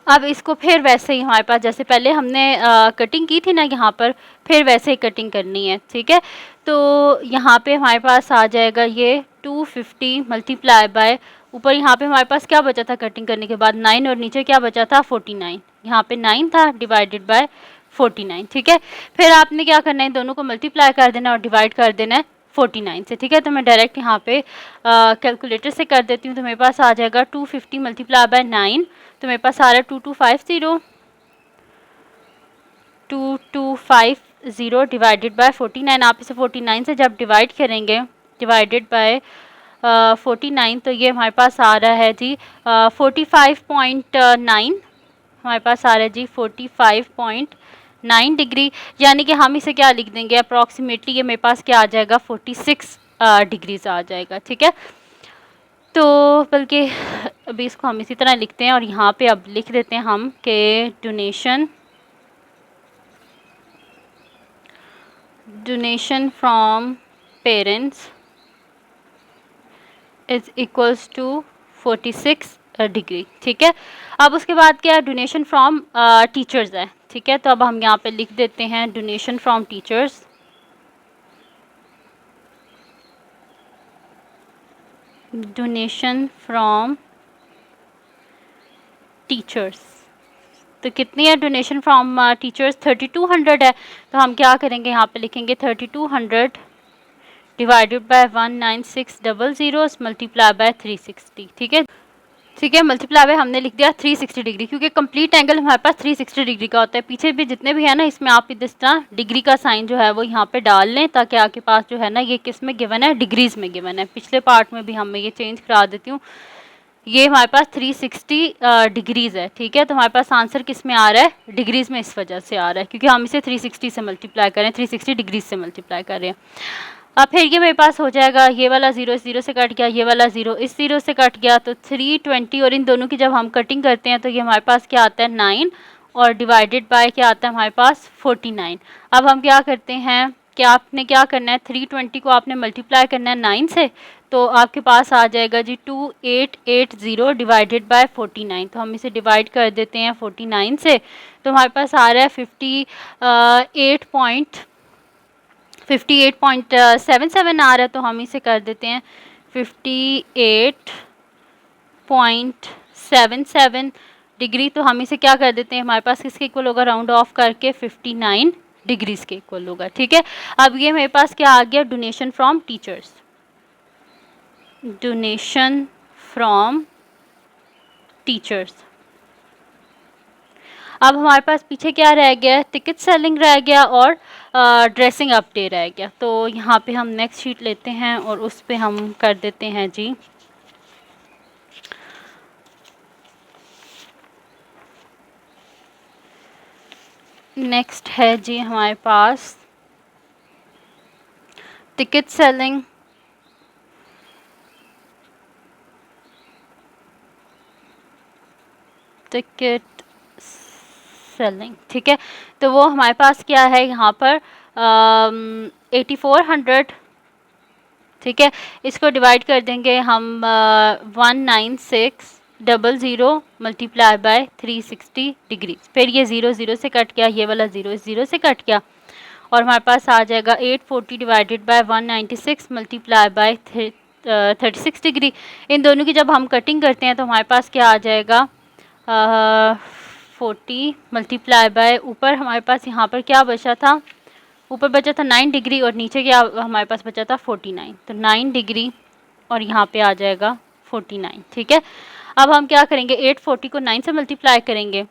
अब इसको फिर वैसे ही हमारे पास जैसे पहले हमने कटिंग की थी ना यहाँ पर, फिर वैसे ही कटिंग करनी है। ठीक है, तो यहाँ पे हमारे पास आ जाएगा ये 250 मल्टीप्लाई बाय, ऊपर यहाँ पे हमारे पास क्या बचा था कटिंग करने के बाद 9, और नीचे क्या बचा था 49। यहाँ पे 9 था डिवाइडेड बाय 49। ठीक है, फिर आपने क्या करना है, दोनों को मल्टीप्लाई कर देना और डिवाइड कर देना है 49 से। ठीक है, तो मैं डायरेक्ट यहाँ पे कैलकुलेटर से कर देती हूँ, तो मेरे पास आ जाएगा 250 मल्टीप्लाई बाय 9, तो मेरे पास आ रहा है 2250 डिवाइडेड बाय 49। आप इसे 49 से जब डिवाइड करेंगे डिवाइडेड बाय 49, तो ये हमारे पास आ रहा है जी 45.9, हमारे पास आ रहा है जी 45.9 डिग्री। यानी कि हम इसे क्या लिख देंगे अप्रॉक्सीमेटली, ये मेरे पास क्या आ जाएगा 46 डिग्रीज आ जाएगा। ठीक है, तो बल्कि अभी इसको हम इसी तरह लिखते हैं और यहाँ पे अब लिख देते हैं हम कि donation from parents is equals to 46 degree. ठीक है, अब उसके बाद क्या है डोनेशन फ्रॉम टीचर्स है। ठीक है, तो अब हम यहाँ पे लिख देते हैं donation from teachers donation from teachers. तो कितनी है डोनेशन फ्रॉम टीचर्स 3200 है, तो हम क्या करेंगे यहाँ पे लिखेंगे 3200 डिवाइडेड बाय 19600 मल्टीप्लाई बाय 360। ठीक है, ठीक है, मल्टीप्लाई बाय हमने लिख दिया 360 डिग्री, क्योंकि कंप्लीट एंगल हमारे पास 360 डिग्री का होता है। पीछे भी जितने भी है ना, इसमें आप इस तरह डिग्री का साइन जो है वो यहाँ पे डाल लें, ताकि आपके पास जो है ना ये किस में गिवन है, डिग्रीज में गिवन है। पिछले पार्ट में भी हम ये चेंज करा देती हूँ, ये हमारे पास 360 डिग्रीज है। ठीक है, तो हमारे पास आंसर किस में आ रहा है, डिग्रीज में, इस वजह से आ रहा है क्योंकि हम इसे 360 से मल्टीप्लाई करें, 360 डिग्रीज से मल्टीप्लाई कर रहे हैं। अब फिर ये मेरे पास हो जाएगा, ये वाला 0 इस 0 से कट गया, ये वाला 0 इस 0 से कट गया, तो 320, और इन दोनों की जब हम कटिंग करते हैं तो ये हमारे पास क्या आता है 9, और डिवाइडेड बाय क्या आता है हमारे पास 49। अब हम क्या करते हैं कि आपने क्या करना है, 320 को आपने मल्टीप्लाई करना है 9 से, तो आपके पास आ जाएगा जी 2880 डिवाइडेड बाय 49। तो हम इसे डिवाइड कर देते हैं 49 से, तो हमारे पास आ रहा है 58.77 आ रहा है, तो हम इसे कर देते हैं 58.77 डिग्री। तो हम इसे क्या कर देते हैं, हमारे पास किसके इक्वल होगा, राउंड ऑफ करके 59 डिग्रीज के इक्वल होगा। ठीक है, अब ये मेरे पास क्या आ गया, donation from teachers, donation from teachers. अब हमारे पास पीछे क्या रह गया, टिकट सेलिंग रह गया और ड्रेसिंग अप डे रह गया। तो यहाँ पे हम नेक्स्ट शीट लेते हैं और उस पे हम कर देते हैं जी नेक्स्ट है जी हमारे पास टिकट सेलिंग, टिकट सेलिंग। ठीक है, तो वो हमारे पास क्या है यहाँ पर 8400। ठीक है, इसको डिवाइड कर देंगे हम 19600 मल्टीप्लाई बाय 360 डिग्री। फिर ये 0 0 से कट गया, ये वाला 0 इस 0 से कट गया, और हमारे पास आ जाएगा 840 divided by 196 multiply by 36 degree. इन दोनों की जब हम कटिंग करते हैं तो हमारे पास क्या आ जाएगा 40 मल्टीप्लाई बाय, ऊपर हमारे पास यहाँ पर क्या बचा था ऊपर बचा था 9 डिग्री और नीचे क्या हमारे पास बचा था 49। तो 9 डिग्री और यहाँ पे आ जाएगा 49। ठीक है, अब हम क्या करेंगे 840 को 9 से मल्टीप्लाई करेंगे।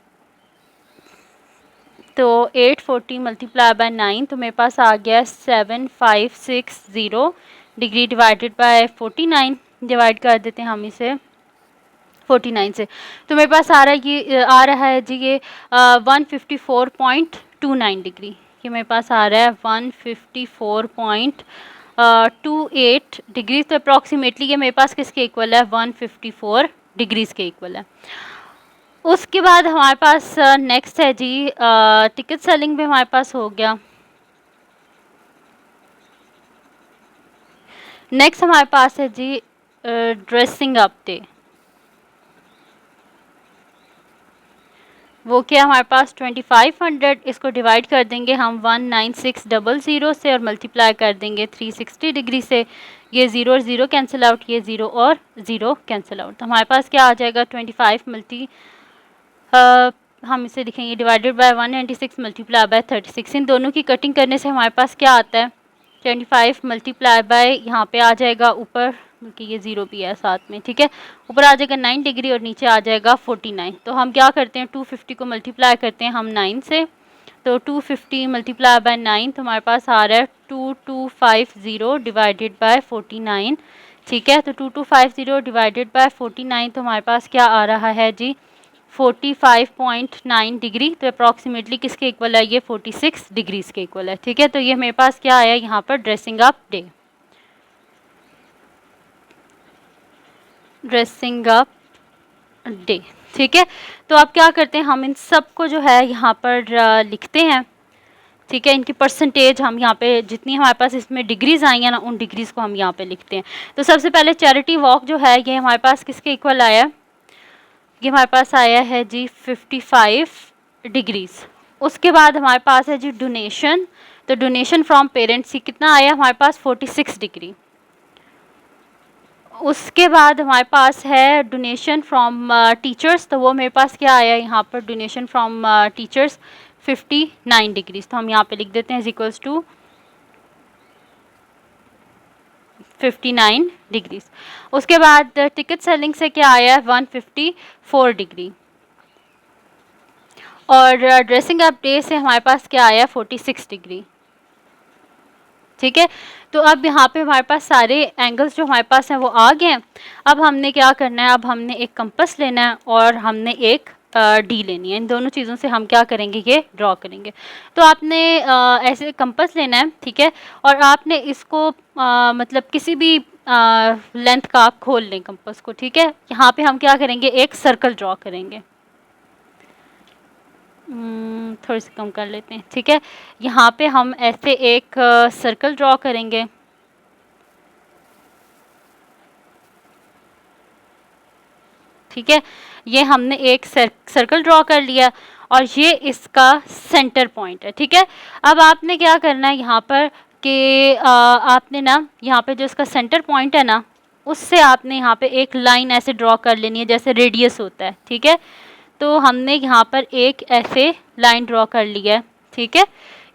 तो 840 मल्टीप्लाई बाय 9 तो मेरे पास आ गया 7560 डिग्री डिवाइडेड बाय 49। डिवाइड कर देते हैं हम इसे 49 से, तो मेरे पास आ रहा है जी ये 154.29 डिग्री। ये मेरे पास आ रहा है 154.28 डिग्री। तो अप्रॉक्सीमेटली ये मेरे पास किसके इक्वल है 154 डिग्रीज के इक्वल है। उसके बाद हमारे पास नेक्स्ट है जी टिकट सेलिंग भी हमारे पास हो गया। नेक्स्ट हमारे पास है जी ड्रेसिंग अप डे। वो क्या हमारे पास 2500, इसको डिवाइड कर देंगे हम 19600 से और मल्टीप्लाई कर देंगे 360 डिग्री से। ये 0 और 0 कैंसिल आउट, ये 0 और 0 कैंसिल आउट। तो हमारे पास क्या आ जाएगा 25 हम इसे लिखेंगे डिवाइडेड बाय 196 मल्टीप्लाई बाय 36। इन दोनों की कटिंग करने से हमारे पास क्या आता है 25 मल्टीप्लाई बाय यहाँ पे आ जाएगा ऊपर, क्योंकि ये 0 भी है साथ में। ठीक है, ऊपर आ जाएगा 9 डिग्री और नीचे आ जाएगा 49। तो हम क्या करते हैं 250 को मल्टीप्लाई करते हैं हम 9 से। तो 250 मल्टीप्लाई बाय 9 तो हमारे पास आ रहा है 2250 डिवाइडेड बाय 49। ठीक है, तो 2250 डिवाइडेड बाय 49 तो हमारे पास क्या आ रहा है जी 45.9 डिग्री। तो अप्रॉक्सीमेटली किसके इक्वल है ये 46 डिग्रीज के इक्वल है। ठीक है, तो ये मेरे पास क्या आया यहाँ पर dressing up day. Dressing up day. ठीक है, तो अब क्या करते हैं हम इन सब को जो है यहाँ पर लिखते हैं। ठीक है, इनकी परसेंटेज हम यहाँ पे जितनी हमारे पास इसमें डिग्रीज आई हैं ना उन डिग्रीज को हम यहाँ पे लिखते हैं। तो सबसे पहले चैरिटी वॉक जो है ये हमारे पास किसके इक्वल आया है, ये हमारे पास आया है जी 55 डिग्रीज। उसके बाद हमारे पास है जी डोनेशन। तो डोनेशन फ्रॉम पेरेंट्स ही कितना आया हमारे पास 46 डिग्री। उसके बाद हमारे पास है डोनेशन फ्रॉम टीचर्स। तो वो मेरे पास क्या आया यहाँ पर डोनेशन फ्रॉम टीचर्स 59 डिग्रीज। तो हम यहाँ पे लिख देते हैं इज इक्वल्स टू 59 डिग्रीज। उसके बाद टिकट सेलिंग से क्या आया है 154 डिग्री। और ड्रेसिंग अप डे से हमारे पास क्या आया 46 डिग्री। ठीक है, तो अब यहाँ पे हमारे पास सारे एंगल्स जो हमारे पास हैं वो आ गए हैं। अब हमने क्या करना है, अब हमने एक कंपास लेना है और हमने एक डी लेनी है। इन दोनों चीज़ों से हम क्या करेंगे ये ड्रॉ करेंगे। तो आपने ऐसे कंपास लेना है। ठीक है, और आपने इसको मतलब किसी भी लेंथ का आप खोल लें कंपास को। ठीक है, यहाँ पे हम क्या करेंगे एक सर्कल ड्रॉ करेंगे। थोड़ी सी कम कर लेते हैं। ठीक है, यहाँ पे हम ऐसे एक सर्कल ड्रॉ करेंगे। ठीक है, ये हमने एक सर्कल ड्रॉ कर लिया और ये इसका सेंटर पॉइंट है। ठीक है, अब आपने क्या करना है यहाँ पर कि आपने ना यहाँ पे जो इसका सेंटर पॉइंट है ना उससे आपने यहाँ पे एक लाइन ऐसे ड्रॉ कर लेनी है जैसे रेडियस होता है। ठीक है, तो हमने यहाँ पर एक ऐसे लाइन ड्रॉ कर लिया है। ठीक है,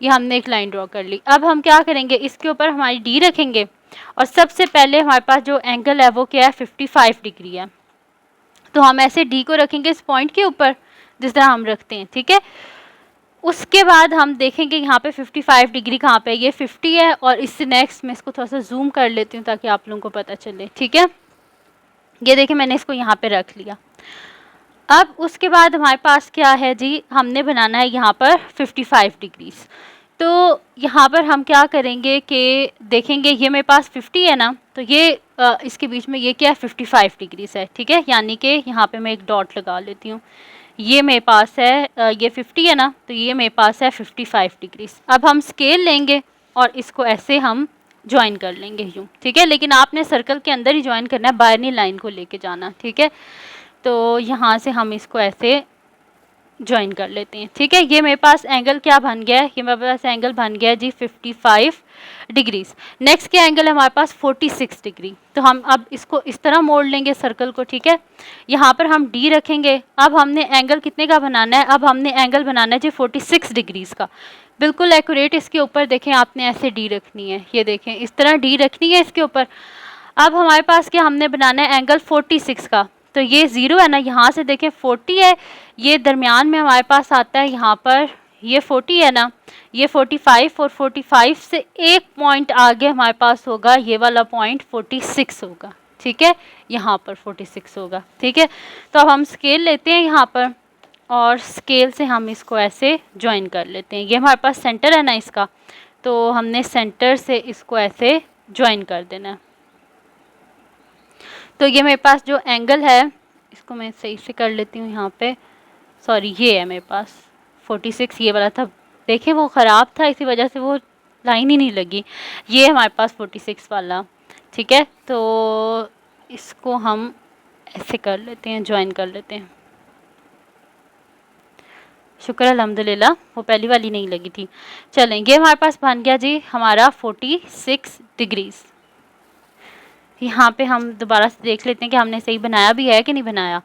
ये हमने एक लाइन ड्रॉ कर ली। अब हम क्या करेंगे इसके ऊपर हमारी डी रखेंगे और सबसे पहले हमारे पास जो एंगल है वो क्या है 55 डिग्री है। तो हम ऐसे डी को रखेंगे इस पॉइंट के ऊपर जिस तरह हम रखते हैं। ठीक है, उसके बाद हम देखेंगे यहाँ पे 55 डिग्री कहाँ पे है, ये 50 है। और इससे नेक्स्ट मैं इसको थोड़ा सा जूम कर लेती हूँ ताकि आप लोगों को पता चले। ठीक है, ये देखिए मैंने इसको यहाँ पे रख लिया। अब उसके बाद हमारे पास क्या है जी हमने बनाना है यहाँ पर 55 डिग्रीज। तो यहाँ पर हम क्या करेंगे कि देखेंगे ये मेरे पास 50 है ना, तो ये इसके बीच में ये क्या है 55 डिग्रीज है। ठीक है, यानी कि यहाँ पे मैं एक डॉट लगा लेती हूँ। ये मेरे पास है ये 50 है ना, तो ये मेरे पास है 55 डिग्रीज। अब हम स्केल लेंगे और इसको ऐसे हम ज्वाइन कर लेंगे यूँ। ठीक है, लेकिन आपने सर्कल के अंदर ही ज्वाइन करना है, बाहर नहीं लाइन को लेके जाना। ठीक है, तो यहाँ से हम इसको ऐसे ज्वाइन कर लेते हैं। ठीक है, ये मेरे पास एंगल क्या बन गया है, ये मेरे पास एंगल बन गया है जी 55 डिग्रीज। नेक्स्ट क्या एंगल है हमारे पास 46 डिग्री। तो हम अब इसको इस तरह मोड़ लेंगे सर्कल को। ठीक है, यहाँ पर हम डी रखेंगे। अब हमने एंगल कितने का बनाना है, अब हमने एंगल बनाना है जी 46 डिग्रीज का। बिल्कुल एक्यूरेट इसके ऊपर देखें आपने ऐसे डी रखनी है, ये देखें इस तरह डी रखनी है इसके ऊपर। अब हमारे पास क्या हमने बनाना है एंगल 46 का, तो ये 0 है ना, यहाँ से देखें 40 है, ये दरमियान में हमारे पास आता है यहाँ पर, ये 40 है ना, ये 45 और 45 से एक पॉइंट आगे हमारे पास होगा ये वाला पॉइंट 46 होगा, ठीक है, यहाँ पर 46 होगा, ठीक है। तो अब हम स्केल लेते हैं यहाँ पर और स्केल से हम इसको ऐसे ज्वाइन कर लेते हैं। ये हमारे पास सेंटर है ना इसका, तो हमने सेंटर से इसको ऐसे ज्वाइन कर देना है। तो ये मेरे पास जो एंगल है इसको मैं सही से कर लेती हूँ यहाँ पे, सॉरी ये है मेरे पास 46, ये वाला था, देखें वो ख़राब था इसी वजह से वो लाइन ही नहीं लगी, ये हमारे पास 46 वाला, ठीक है। तो इसको हम ऐसे कर लेते हैं, ज्वाइन कर लेते हैं। शुक्र अल्हम्दुलिल्लाह वो पहली वाली नहीं लगी थी। चलें, ये हमारे पास बन गया जी हमारा 46 डिग्रीज़। यहाँ पे हम दोबारा से देख लेते हैं कि हमने सही बनाया भी है कि नहीं बनाया।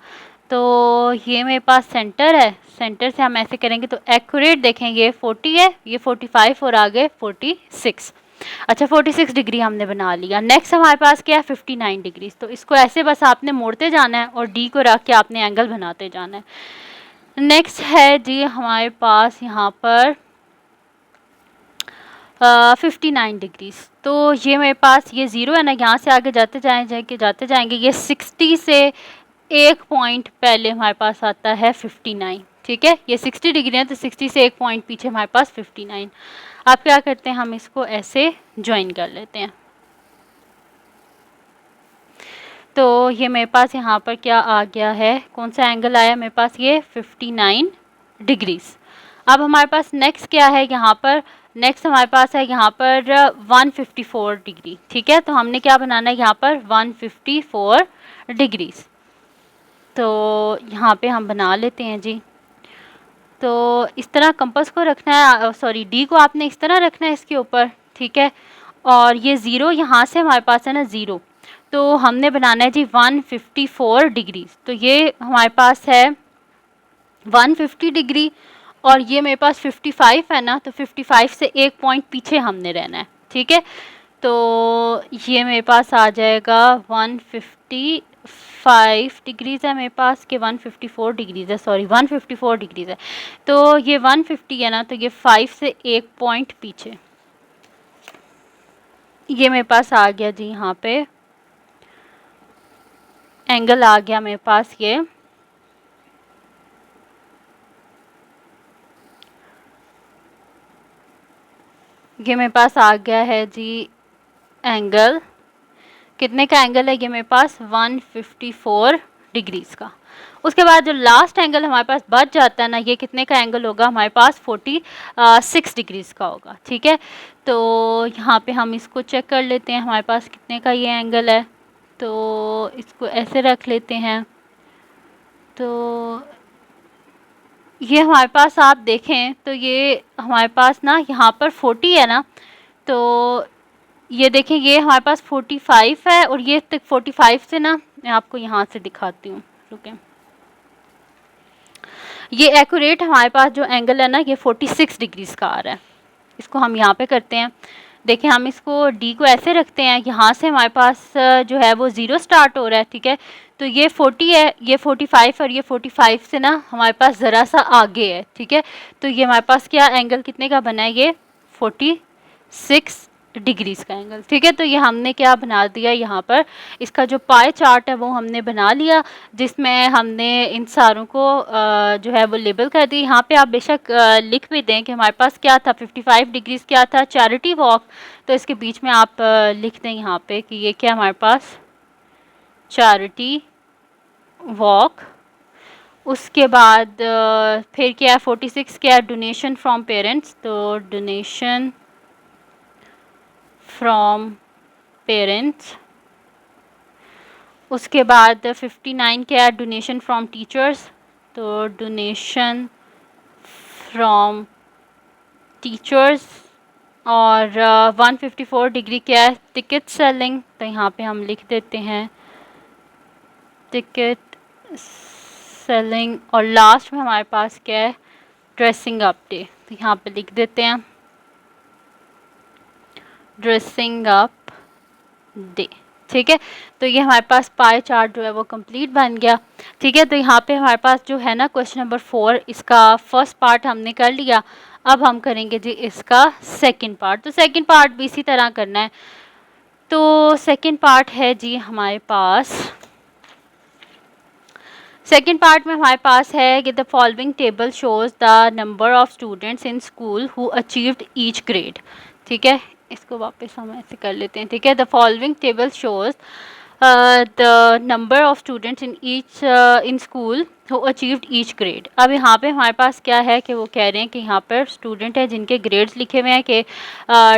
तो ये मेरे पास सेंटर है, सेंटर से हम ऐसे करेंगे तो एक्यूरेट देखें ये 40 है, ये 45 और आगे 46। अच्छा 46 डिग्री हमने बना लिया। नेक्स्ट हमारे पास क्या है 59 डिग्री। तो इसको ऐसे बस आपने मोड़ते जाना है और डी को रख के आपने एंगल बनाते जाना है। नेक्स्ट है जी हमारे पास यहाँ पर 59 डिग्रीज़। तो ये मेरे पास ये 0 है ना, यहाँ से आगे जाते जाएंगे ये 60 से एक पॉइंट पहले हमारे पास आता है 59, ठीक है। ये 60 डिग्री है तो 60 से एक पॉइंट पीछे हमारे पास 59। आप क्या करते हैं, हम इसको ऐसे ज्वाइन कर लेते हैं। तो ये मेरे पास यहाँ पर क्या आ गया है, कौन सा एंगल आया मेरे पास, ये 59 डिग्रीज़। अब हमारे पास नेक्स्ट क्या है यहाँ पर, नेक्स्ट हमारे पास है यहाँ पर 154 डिग्री, ठीक है। तो हमने क्या बनाना है यहाँ पर 154 डिग्रीज़। तो यहाँ पे हम बना लेते हैं जी। तो इस तरह कंपास को रखना है, सॉरी डी को आपने इस तरह रखना है इसके ऊपर, ठीक है। और ये 0 यहाँ से हमारे पास है ना 0, तो हमने बनाना है जी 154 डिग्रीज़। तो ये हमारे पास है 150 डिग्री और ये मेरे पास 55 है ना, तो 55 से एक पॉइंट पीछे हमने रहना है, ठीक है। तो ये मेरे पास आ जाएगा 155 डिग्रीज़ है मेरे पास के 154 डिग्रीज़ है, सॉरी 154 डिग्रीज़ है। तो ये 150 है ना, तो ये 5 से एक पॉइंट पीछे, ये मेरे पास आ गया जी। यहाँ पे एंगल आ गया मेरे पास ये मेरे पास आ गया है जी एंगल, कितने का एंगल है ये मेरे पास 154 डिग्रीज़ का। उसके बाद जो लास्ट एंगल हमारे पास बच जाता है ना, ये कितने का एंगल होगा हमारे पास 46 डिग्रीज़ का होगा, ठीक है। तो यहाँ पे हम इसको चेक कर लेते हैं हमारे पास कितने का ये एंगल है। तो इसको ऐसे रख लेते हैं। तो ये हमारे पास आप देखें तो ये हमारे पास ना यहाँ पर 40 है ना, तो ये देखें ये हमारे पास 45 है और ये तक 45 से ना मैं आपको यहाँ से दिखाती हूँ, रुकें। ये एक्यूरेट हमारे पास जो एंगल है ना ये 46 डिग्रीज़ का आ रहा है। इसको हम यहाँ पे करते हैं, देखें हम इसको डी को ऐसे रखते हैं, यहाँ से हमारे पास जो है वो 0 स्टार्ट हो रहा है, ठीक है। तो ये 40 है, ये 45 और ये 45 से ना हमारे पास ज़रा सा आगे है, ठीक है। तो ये हमारे पास क्या एंगल कितने का बना है, ये 46 डिग्रीज़ का एंगल, ठीक है। तो ये हमने क्या बना दिया यहाँ पर, इसका जो पाई चार्ट है वो हमने बना लिया, जिसमें हमने इन सारों को जो है वो लेबल कर दी। यहाँ पे आप बेशक लिख भी दें कि हमारे पास क्या था 55 डिग्रीज़ क्या था, चैरिटी वॉक, तो इसके बीच में आप लिख दें यहाँ पे कि ये क्या हमारे पास चैरिटी वॉक। उसके बाद फिर क्या है 46 क्या है, डोनेशन फ्रॉम पेरेंट्स, तो डोनेशन फ्रॉम पेरेंट्स। उसके बाद 59 क्या है, डोनेशन फ्रॉम टीचर्स, तो डोनेशन फ्रॉम टीचर्स। और 154 डिग्री क्या है, टिकट सेलिंग, तो यहाँ पे हम लिख देते हैं टिकट सेलिंग। और लास्ट में हमारे पास क्या है, ड्रेसिंग अप डे, तो यहाँ पे लिख देते हैं ड्रेसिंग अप डे। ठीक है, तो ये हमारे पास पाई चार्ट जो है वो कंप्लीट बन गया। ठीक है, तो यहाँ पे हमारे पास जो है ना क्वेश्चन नंबर 4, इसका फर्स्ट पार्ट हमने कर लिया। अब हम करेंगे जी इसका सेकंड पार्ट। तो सेकंड पार्ट भी इसी तरह करना है। तो सेकंड पार्ट है जी हमारे पास, सेकेंड पार्ट में हमारे पास है कि the following table shows the number of students in school who achieved each grade. ठीक है, इसको वापस हम ऐसे कर लेते हैं। ठीक है, the following table shows the number of students in each in school who achieved each grade. अब यहाँ पे हमारे पास क्या है कि वो कह रहे हैं कि यहाँ पर स्टूडेंट है जिनके ग्रेड्स लिखे हुए हैं कि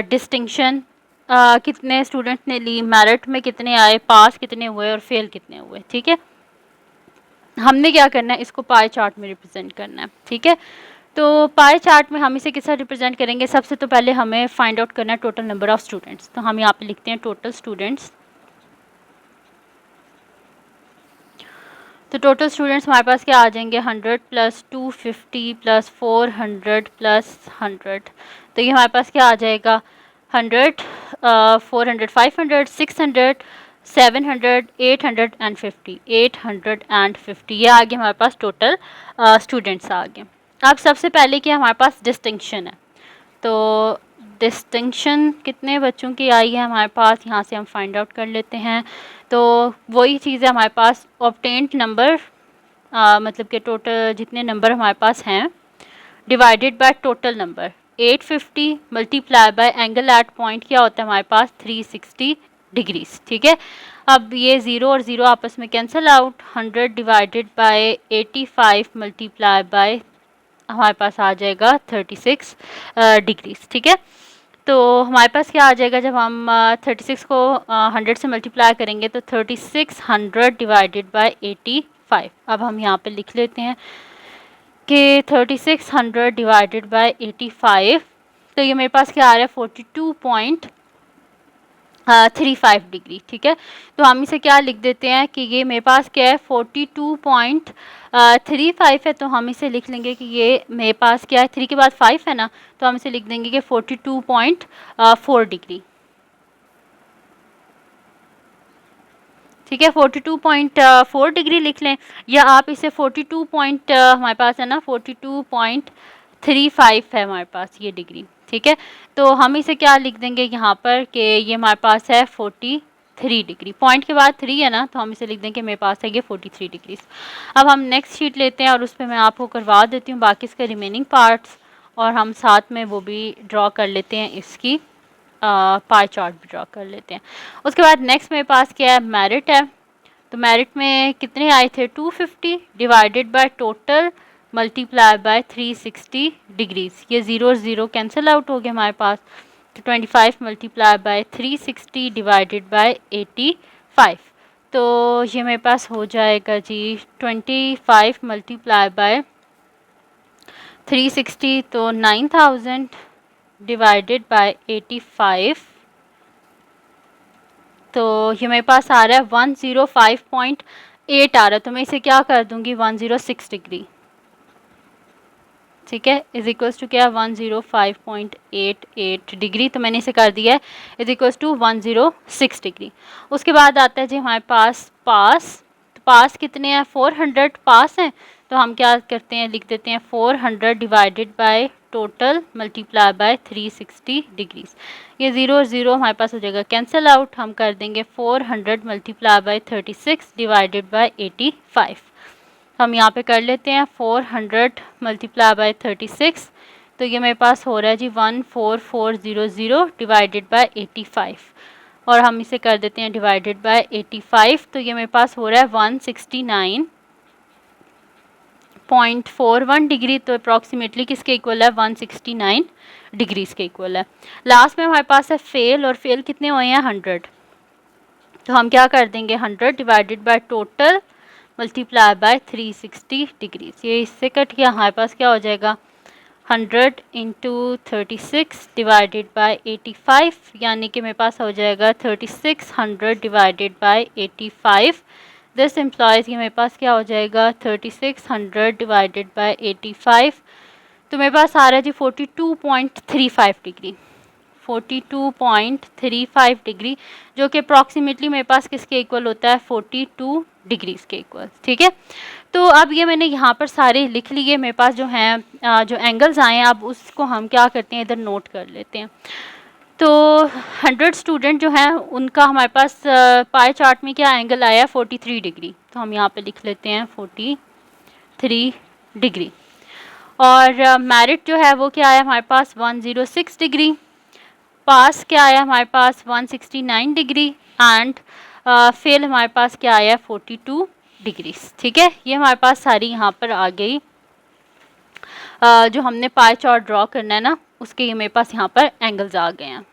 डिस्टिंक्शन कितने स्टूडेंट्स ने ली, मेरिट में कितने आए, पास कितने हुए और फेल कितने हुए। ठीक है, हमने क्या करना है, इसको पाई चार्ट में रिप्रेजेंट करना है। ठीक है, तो पाई चार्ट में हम इसे किस तरह रिप्रेजेंट करेंगे, सबसे तो पहले हमें फाइंड आउट करना है टोटल नंबर ऑफ स्टूडेंट्स। तो हम यहाँ पे लिखते हैं टोटल स्टूडेंट्स। तो टोटल स्टूडेंट्स हमारे पास क्या आ जाएंगे, 100 + 250 + 400 + 100। तो ये हमारे पास क्या आ जाएगा, 100 400 500 600 700 850 850। ये आ गए हमारे पास टोटल स्टूडेंट्स आ गए। अब सबसे पहले क्या हमारे पास डिस्टिंक्शन है। तो डिस्टिंक्शन कितने बच्चों की आई है हमारे पास, यहाँ से हम फाइंड आउट कर लेते हैं। तो वही चीज़ है हमारे पास, ऑब्टेन्ड नंबर मतलब कि टोटल जितने नंबर हमारे पास हैं divided by total number 850 multiply by angle at point क्या होता है हमारे पास 360 डिग्रीज। ठीक है, अब ये 0 और 0 आपस में cancel out, 100 divided by 85 multiply by हमारे पास आ जाएगा 36 डिग्रीज। ठीक है, तो हमारे पास क्या आ जाएगा, जब हम 36 को 100 से मल्टीप्लाई करेंगे तो 3600 डिवाइडेड बाय 85। अब हम यहाँ पे लिख लेते हैं कि 3600 डिवाइडेड बाय 85। तो ये मेरे पास क्या आ रहा है 42.35 डिग्री। ठीक है, तो हम इसे क्या लिख देते हैं कि ये मेरे पास क्या है 42.35 है। तो हम इसे लिख लेंगे कि ये मेरे पास क्या है, 3 के बाद 5 है ना, तो हम इसे लिख देंगे कि 42.4 डिग्री। ठीक है, 42.4 डिग्री लिख लें, या आप इसे 42 हमारे पास है ना 42.35 है हमारे पास ये डिग्री। ठीक है, तो हम इसे क्या लिख देंगे यहाँ पर कि ये हमारे पास है 43 डिग्री। पॉइंट के बाद 3 है ना, तो हम इसे लिख देंगे मेरे पास है ये 43 डिग्री। अब हम नेक्स्ट शीट लेते हैं और उस पर मैं आपको करवा देती हूँ बाकी इसके रिमेनिंग पार्ट्स, और हम साथ में वो भी ड्रॉ कर लेते हैं, इसकी पाई चार्ट भी ड्रॉ कर लेते हैं। उसके बाद नेक्स्ट मेरे पास क्या है, मेरिट है। तो मेरिट में कितने आए थे 250 divided by total multiply by 360 degrees. ये 0 और 0 कैंसिल आउट हो गए हमारे पास, तो 25 मल्टीप्लाई बाय 360 डिवाइडेड बाय 85। तो ये मेरे पास हो जाएगा जी 25 मल्टीप्लाई बाय 360, तो 9000 डिवाइडेड बाय 85। तो ये मेरे पास आ रहा है 105.8 आ रहा है। तो मैं इसे क्या कर दूंगी 106 डिग्री। ठीक है, इज इक्वल्स टू क्या 105.88 डिग्री। तो मैंने इसे कर दिया है इज इक्वल्स टू 106 डिग्री। उसके बाद आता है जी हमारे पास पास। तो पास कितने हैं 400 पास हैं। तो हम क्या करते हैं, लिख देते हैं 400 divided by total multiply by 360 degrees. ये 0 और 0 हमारे पास हो जाएगा कैंसिल आउट, हम कर देंगे 400 मल्टीप्लाई बाय 36 डिवाइडेड बाय 85। हम यहाँ पे कर लेते हैं 400 मल्टीप्लाई बाय 36। तो ये मेरे पास हो रहा है जी 14400 डिवाइडेड बाय 85, और हम इसे कर देते हैं डिवाइडेड बाय 85। तो ये मेरे पास हो रहा है 169.41 डिग्री। तो अप्रॉक्सीमेटली किसके इक्वल है 169 डिग्रीज के इक्वल है। लास्ट में हमारे पास है फेल, और फेल कितने हुए हैं 100। तो हम क्या कर देंगे 100 divided by total multiply by 360 degrees. ये इससे कट गया, हमारे पास क्या हो जाएगा 100 इंटू 36 डिवाइडेड बाय 85, यानी कि मेरे पास हो जाएगा 3600 डिवाइडेड बाय 85। दिस एम्प्लॉयज़ कि मेरे पास क्या हो जाएगा 3600 डिवाइडेड बाय 85। तो मेरे पास आ रहा है जी 42.35 डिग्री, 42.35 डिग्री, जो कि अप्रॉक्सीमेटली मेरे पास किसके इक्वल होता है, 42 डिग्रीज के इक्वल। ठीक है, तो अब ये मैंने यहाँ पर सारे लिख लिए मेरे पास जो हैं जो एंगल्स आए हैं, अब उसको हम क्या करते हैं इधर नोट कर लेते हैं। तो 100 स्टूडेंट जो हैं उनका हमारे पास पाई चार्ट में क्या एंगल आया है, 43 डिग्री। तो हम यहाँ पे लिख लेते हैं 43 डिग्री। और मेरिट जो है वो क्या आया हमारे पास, 106 डिग्री। पास क्या आया हमारे पास, 169 डिग्री। एंड फेल हमारे पास क्या आया, 42 डिग्रीज। ठीक है, ये हमारे पास सारी यहाँ पर आ गई। जो हमने पाई चार्ट ड्रॉ करना है ना, उसके ये मेरे पास यहाँ पर एंगल्स आ गए हैं।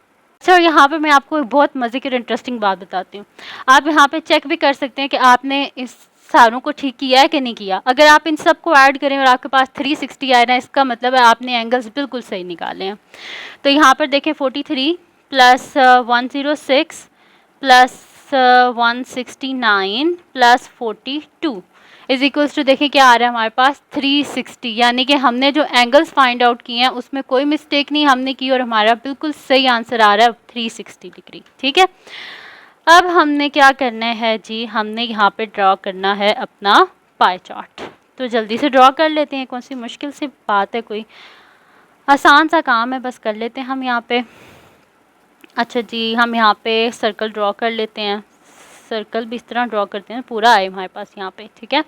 सर यहाँ पे मैं आपको एक बहुत मज़े की और इंटरेस्टिंग बात बताती हूँ। आप यहाँ पे चेक भी कर सकते हैं कि आपने इस सारों को ठीक किया है कि नहीं किया। अगर आप इन सब को ऐड करें और आपके पास 360 आए ना, इसका मतलब है आपने एंगल्स बिल्कुल सही निकाले हैं। तो यहाँ पर देखें 43 plus 106 plus 169 plus 42 is equals to, देखिए क्या आ रहा है हमारे पास 360। यानी कि हमने जो एंगल्स फाइंड आउट किए हैं उसमें कोई मिस्टेक नहीं हमने की और हमारा बिल्कुल सही आंसर आ रहा है 360 डिग्री। ठीक है, अब हमने क्या करना है जी, हमने यहाँ पे ड्रॉ करना है अपना पाई चार्ट। तो जल्दी से ड्रॉ कर लेते हैं, कौन सी मुश्किल सी बात है, कोई आसान सा काम है, बस कर लेते हैं हम यहाँ पे। अच्छा जी, हम यहाँ पे सर्कल ड्रॉ कर लेते हैं। सर्कल भी इस तरह ड्रॉ करते हैं पूरा आए हमारे पास यहाँ पे। ठीक है,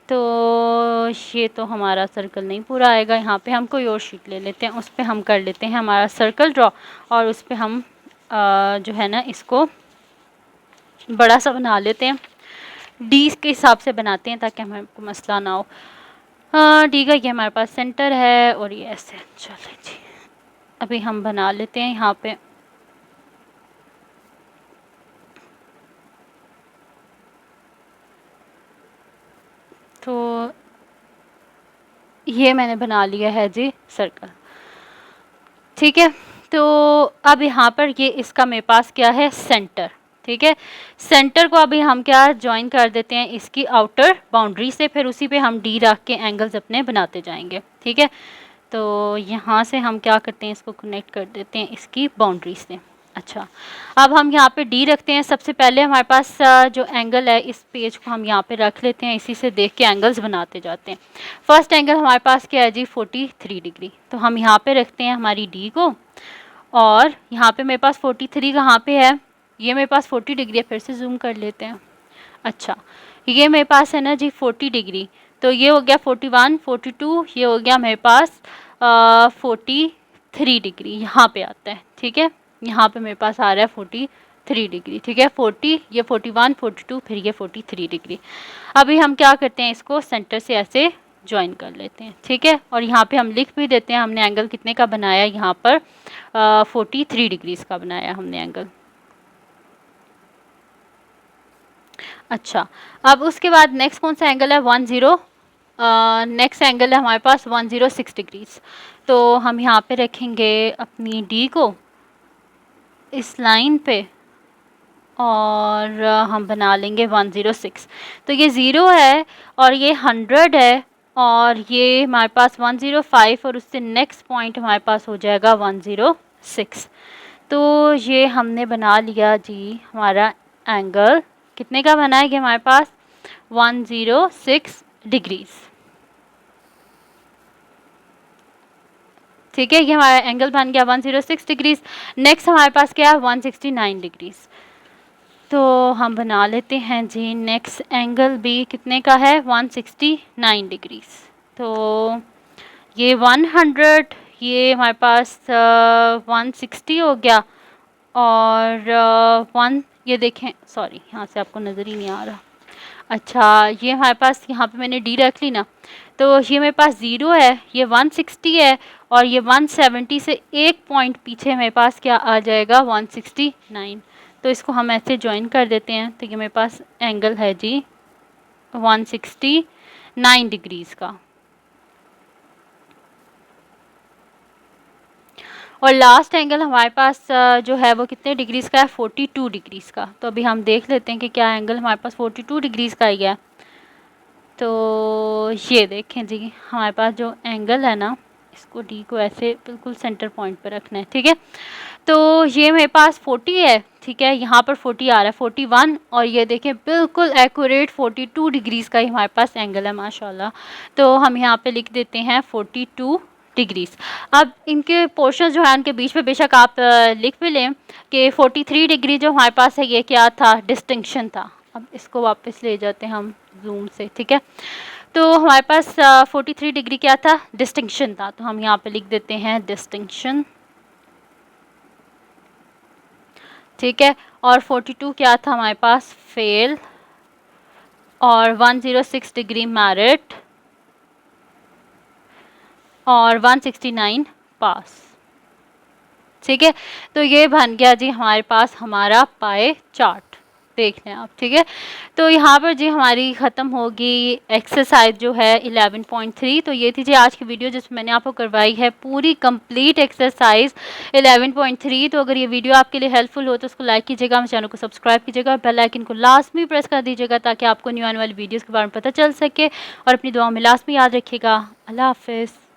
तो ये तो हमारा सर्कल नहीं पूरा आएगा, यहाँ पे हम कोई और शीट ले लेते हैं, उस पर हम कर लेते हैं हमारा सर्कल ड्रॉ, और उस पर हम जो है ना इसको बड़ा सा बना लेते हैं। डी के हिसाब से बनाते हैं ताकि हमें को मसला ना हो। डी का ये हमारे पास सेंटर है और ये ऐसे। चलें जी, अभी हम बना लेते हैं यहाँ पे। तो ये मैंने बना लिया है जी सर्कल। ठीक है, तो अब यहाँ पर ये इसका मेरे पास क्या है, सेंटर। ठीक है, सेंटर को अभी हम क्या ज्वाइन कर देते हैं इसकी आउटर बाउंड्री से, फिर उसी पे हम डी रख के एंगल्स अपने बनाते जाएंगे। ठीक है, तो यहाँ से हम क्या करते हैं, इसको कनेक्ट कर देते हैं इसकी बाउंड्री से। अच्छा, अब हम यहाँ पे डी रखते हैं। सबसे पहले हमारे पास जो एंगल है इस पेज को हम यहाँ पे रख लेते हैं, इसी से देख के एंगल्स बनाते जाते हैं। फर्स्ट एंगल हमारे पास क्या है जी, 43 डिग्री। तो हम यहाँ पे रखते हैं हमारी डी को, और यहाँ पे मेरे पास 43 कहाँ पे है, ये मेरे पास 40 डिग्री है। फिर से जूम कर लेते हैं। अच्छा, ये मेरे पास है ना जी 40 डिग्री, तो ये हो गया 41, 42, ये हो गया मेरे पास 43 डिग्री, यहाँ पे आता है। ठीक है, यहाँ पे मेरे पास आ रहा है 43 डिग्री। ठीक है, 40, ये 41, 42, फिर ये 43 डिग्री। अभी हम क्या करते हैं, इसको सेंटर से ऐसे ज्वाइन कर लेते हैं। ठीक है, और यहाँ पे हम लिख भी देते हैं हमने एंगल कितने का बनाया, यहाँ पर 43 डिग्रीज का बनाया हमने एंगल। अच्छा, अब उसके बाद नेक्स्ट कौन सा एंगल है, 10, नेक्स्ट एंगल है हमारे पास 106 डिग्रीज। तो हम यहाँ पे रखेंगे अपनी डी को इस लाइन पे, और हम बना लेंगे 106। तो ये 0 है और ये 100 है, और ये हमारे पास 105, और उससे नेक्स्ट पॉइंट हमारे पास हो जाएगा 106। तो ये हमने बना लिया जी हमारा एंगल, कितने का बना है कि हमारे पास 106 डिग्रीज। ठीक है, ये हमारा एंगल बन गया 106 डिग्रीज। नेक्स्ट हमारे पास क्या है, 169 डिग्रीज। तो हम बना लेते हैं जी नेक्स्ट एंगल भी कितने का है, 169 डिग्रीज। तो ये 100, ये हमारे पास 160 हो गया, और ये देखें, सॉरी यहाँ से आपको नज़र ही नहीं आ रहा। अच्छा, ये हमारे पास यहाँ पे मैंने डी रख ली ना, तो ये मेरे पास 0 है, ये 160 है, और ये 170 से एक पॉइंट पीछे मेरे पास क्या आ जाएगा, 169। तो इसको हम ऐसे ज्वाइन कर देते हैं। तो ये मेरे पास एंगल है जी 169 डिग्रीज़ का। और लास्ट एंगल हमारे पास जो है वो कितने डिग्रीज़ का है, 42 डिग्रीज़ का। तो अभी हम देख लेते हैं कि क्या एंगल हमारे पास 42 डिग्रीज़ का ही है। तो ये देखें जी, हमारे पास जो एंगल है ना इसको डी को ऐसे बिल्कुल सेंटर पॉइंट पर रखना है, ठीक है। तो ये मेरे पास 40 है, ठीक है, यहाँ पर 40 आ रहा है, 41, और ये देखें बिल्कुल एक्यूरेट 42 डिग्रीज़ का ही हमारे पास एंगल है माशाल्लाह। तो हम यहाँ पे लिख देते हैं 42 डिग्रीज़। अब इनके पोर्शन जो है उनके बीच में बेशक आप लिख भी लें कि 43 डिग्री जो हमारे पास है ये क्या था, डिस्टिंक्शन था। अब इसको वापस ले जाते हैं हम जूम से, ठीक है। तो हमारे पास 43 डिग्री क्या था, डिस्टिंक्शन था, तो हम यहाँ पे लिख देते हैं डिस्टिंक्शन, ठीक है। और 42 क्या था हमारे पास, फेल, और 106 डिग्री मेरिट, और 169 पास, ठीक है। तो ये बन गया जी हमारे पास हमारा पाए चार्ट, देख लें आप, ठीक है। तो यहाँ पर जी हमारी ख़त्म होगी एक्सरसाइज जो है 11.3। तो ये थी जी आज की वीडियो जिसमें मैंने आपको करवाई है पूरी कंप्लीट एक्सरसाइज 11.3। तो अगर ये वीडियो आपके लिए हेल्पफुल हो तो उसको लाइक कीजिएगा, हमारे चैनल को सब्सक्राइब कीजिएगा, बेल आइकन को लाजमी प्रेस कर दीजिएगा ताकि आपको न्यू आने वाली वीडियोज़ के बारे में पता चल सके, और अपनी दुआ में लाजमी याद रखिएगा। अल्लाह हाफिज़।